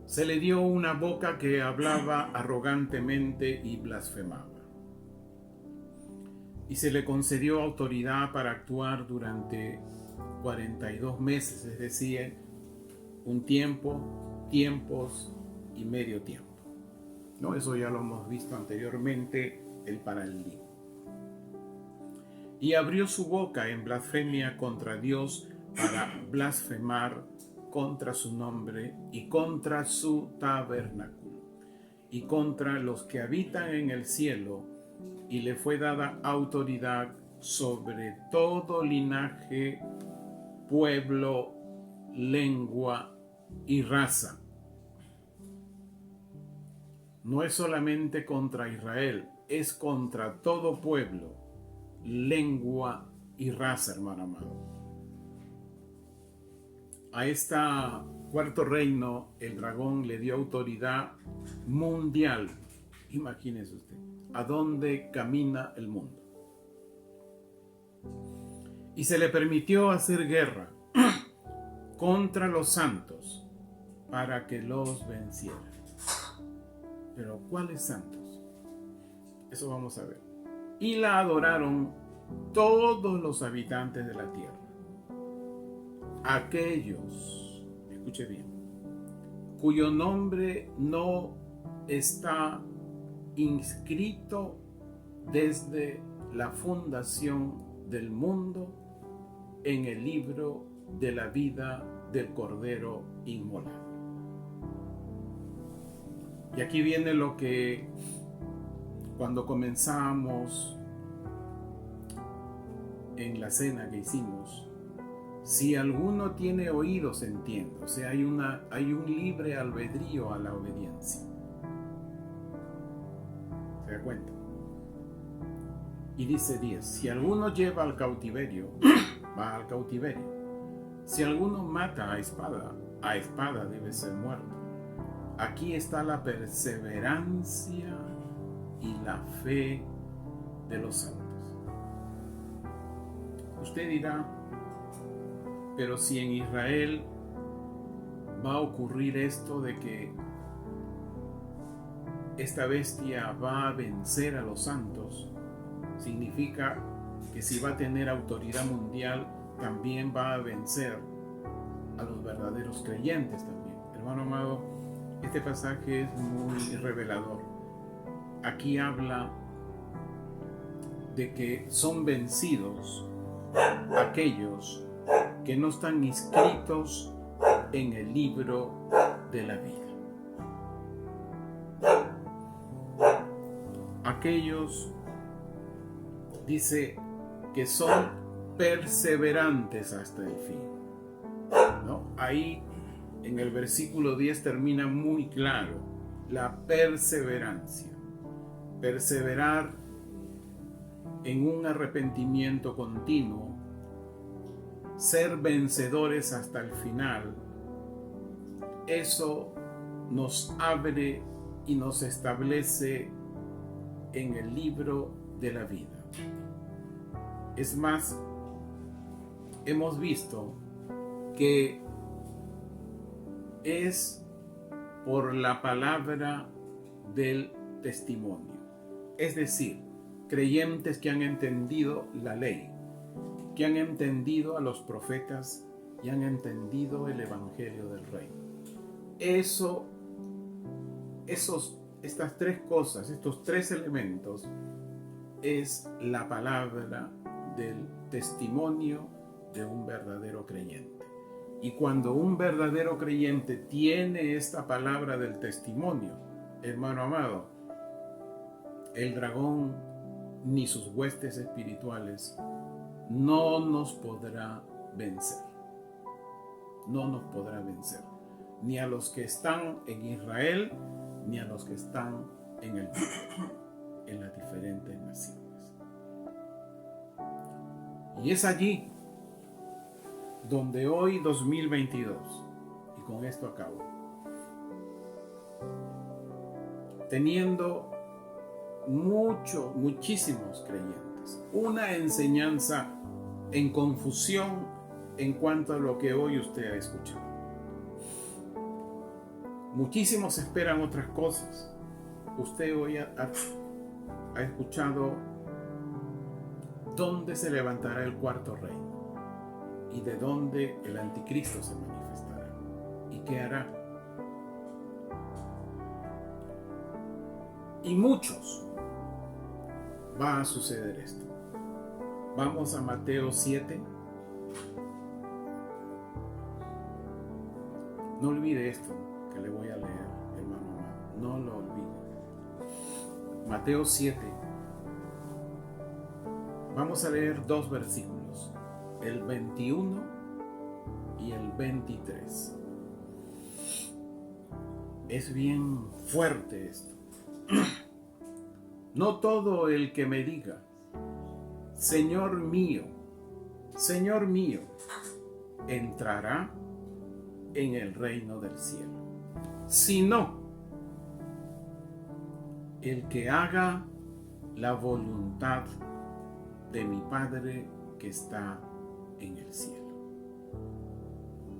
Se le dio una boca que hablaba arrogantemente y blasfemaba. Y se le concedió autoridad para actuar durante 42 meses, es decir, un tiempo, tiempos y medio tiempo. ¿No? Eso ya lo hemos visto anteriormente, el paralelismo. Y abrió su boca en blasfemia contra Dios para blasfemar contra su nombre y contra su tabernáculo y contra los que habitan en el cielo, y le fue dada autoridad sobre todo linaje, pueblo, lengua y raza. No es solamente contra Israel, es contra todo pueblo, lengua y raza, hermano amado. A este cuarto reino, el dragón le dio autoridad mundial. Imagínese usted, a dónde camina el mundo. Y se le permitió hacer guerra contra los santos para que los venciera. Pero ¿cuáles santos? Eso vamos a ver. Y la adoraron todos los habitantes de la tierra. Aquellos, escuche bien, cuyo nombre no está inscrito desde la fundación del mundo en el libro de la vida del Cordero inmolado. Y aquí viene lo que cuando comenzamos en la cena que hicimos, si alguno tiene oídos entienda, o sea, hay un libre albedrío a la obediencia. ¿Se da cuenta? Y dice 10, si alguno lleva al cautiverio, va al cautiverio. Si alguno mata a espada debe ser muerto. Aquí está la perseverancia y la fe de los santos. Usted dirá, pero si en Israel va a ocurrir esto de que esta bestia va a vencer a los santos, significa que si va a tener autoridad mundial, también va a vencer a los verdaderos creyentes también. Hermano amado, este pasaje es muy revelador. Aquí habla de que son vencidos aquellos que no están inscritos en el libro de la vida. Aquellos, dice, que son perseverantes hasta el fin, ¿no? Ahí en el versículo 10 termina muy claro: la perseverancia. Perseverar en un arrepentimiento continuo, ser vencedores hasta el final. Eso nos abre y nos establece en el libro de la vida. Es más, hemos visto que es por la palabra del testimonio. Es decir, creyentes que han entendido la ley, que han entendido a los profetas y han entendido el evangelio del reino. Estas tres cosas, estos tres elementos, es la palabra del testimonio de un verdadero creyente. Y cuando un verdadero creyente tiene esta palabra del testimonio, hermano amado, el dragón ni sus huestes espirituales no nos podrá vencer. No nos podrá vencer. Ni a los que están en Israel, ni a los que están en el mundo, en las diferentes naciones. Y es allí donde hoy, 2022, y con esto acabo, teniendo muchísimos creyentes, una enseñanza en confusión en cuanto a lo que hoy usted ha escuchado. Muchísimos esperan otras cosas. Usted hoy ha escuchado dónde se levantará el cuarto reino y de dónde el anticristo se manifestará y qué hará. Y muchos va a suceder esto. Vamos a Mateo 7. No olvide esto que le voy a leer, hermano. No lo olvide. Mateo 7. Vamos a leer dos versículos, el 21 y el 23. Es bien fuerte esto. No todo el que me diga, Señor mío, entrará en el reino del cielo, sino el que haga la voluntad de mi Padre que está en el cielo.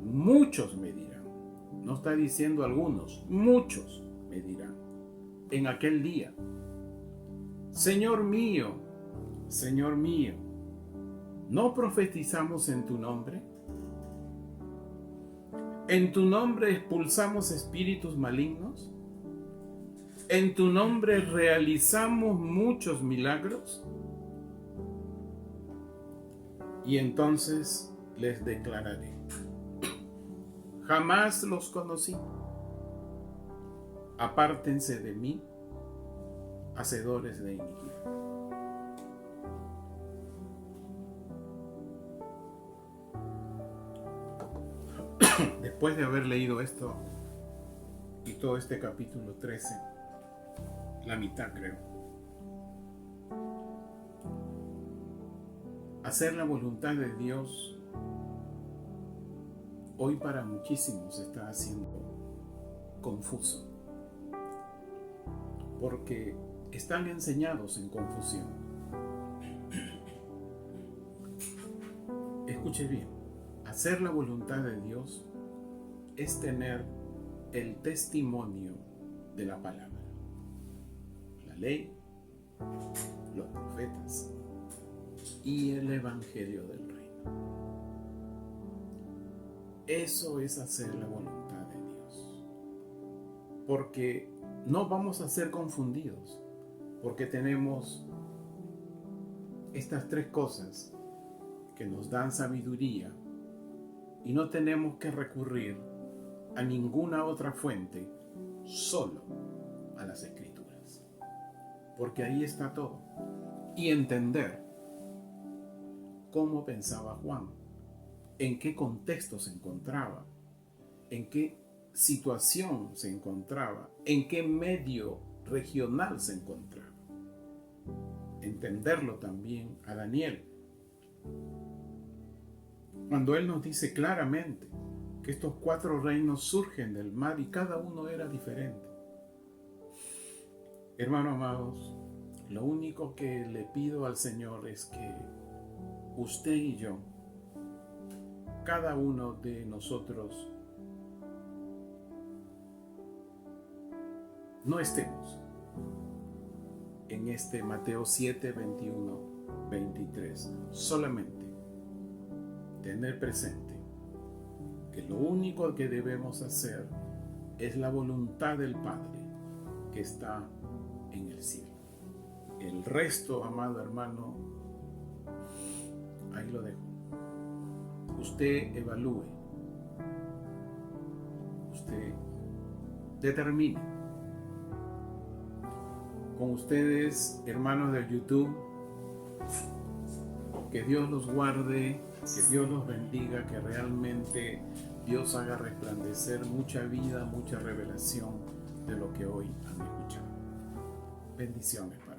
Muchos me dirán, no está diciendo algunos, muchos me dirán en aquel día, Señor mío, ¿no profetizamos en tu nombre? ¿En tu nombre expulsamos espíritus malignos? ¿En tu nombre realizamos muchos milagros? Y entonces les declararé, jamás los conocí. Apártense de mí, hacedores de iniquidad. Después de haber leído esto y todo este capítulo 13, la mitad creo, hacer la voluntad de Dios hoy para muchísimos está haciendo confuso, porque están enseñados en confusión. Escuche bien, hacer la voluntad de Dios es tener el testimonio de la palabra, la ley, los profetas y el evangelio del reino. Eso es hacer la voluntad de Dios, porque no vamos a ser confundidos, porque tenemos estas tres cosas que nos dan sabiduría y no tenemos que recurrir a ninguna otra fuente, solo a las Escrituras, porque ahí está todo. Y entender cómo pensaba Juan, en qué contexto se encontraba, en qué situación se encontraba, en qué medio regional se encontraba. Entenderlo también a Daniel, cuando él nos dice claramente que estos 4 reinos surgen del mar y cada uno era diferente. Hermanos amados, lo único que le pido al Señor es que usted y yo, cada uno de nosotros, no estemos en este Mateo 7, 21, 23. Solamente tener presente que lo único que debemos hacer es la voluntad del Padre que está en el cielo. El resto, amado hermano, ahí lo dejo. Usted evalúe, usted determine. Con ustedes, hermanos de YouTube, que Dios los guarde, que Dios los bendiga, que realmente Dios haga resplandecer mucha vida, mucha revelación de lo que hoy han escuchado. Bendiciones.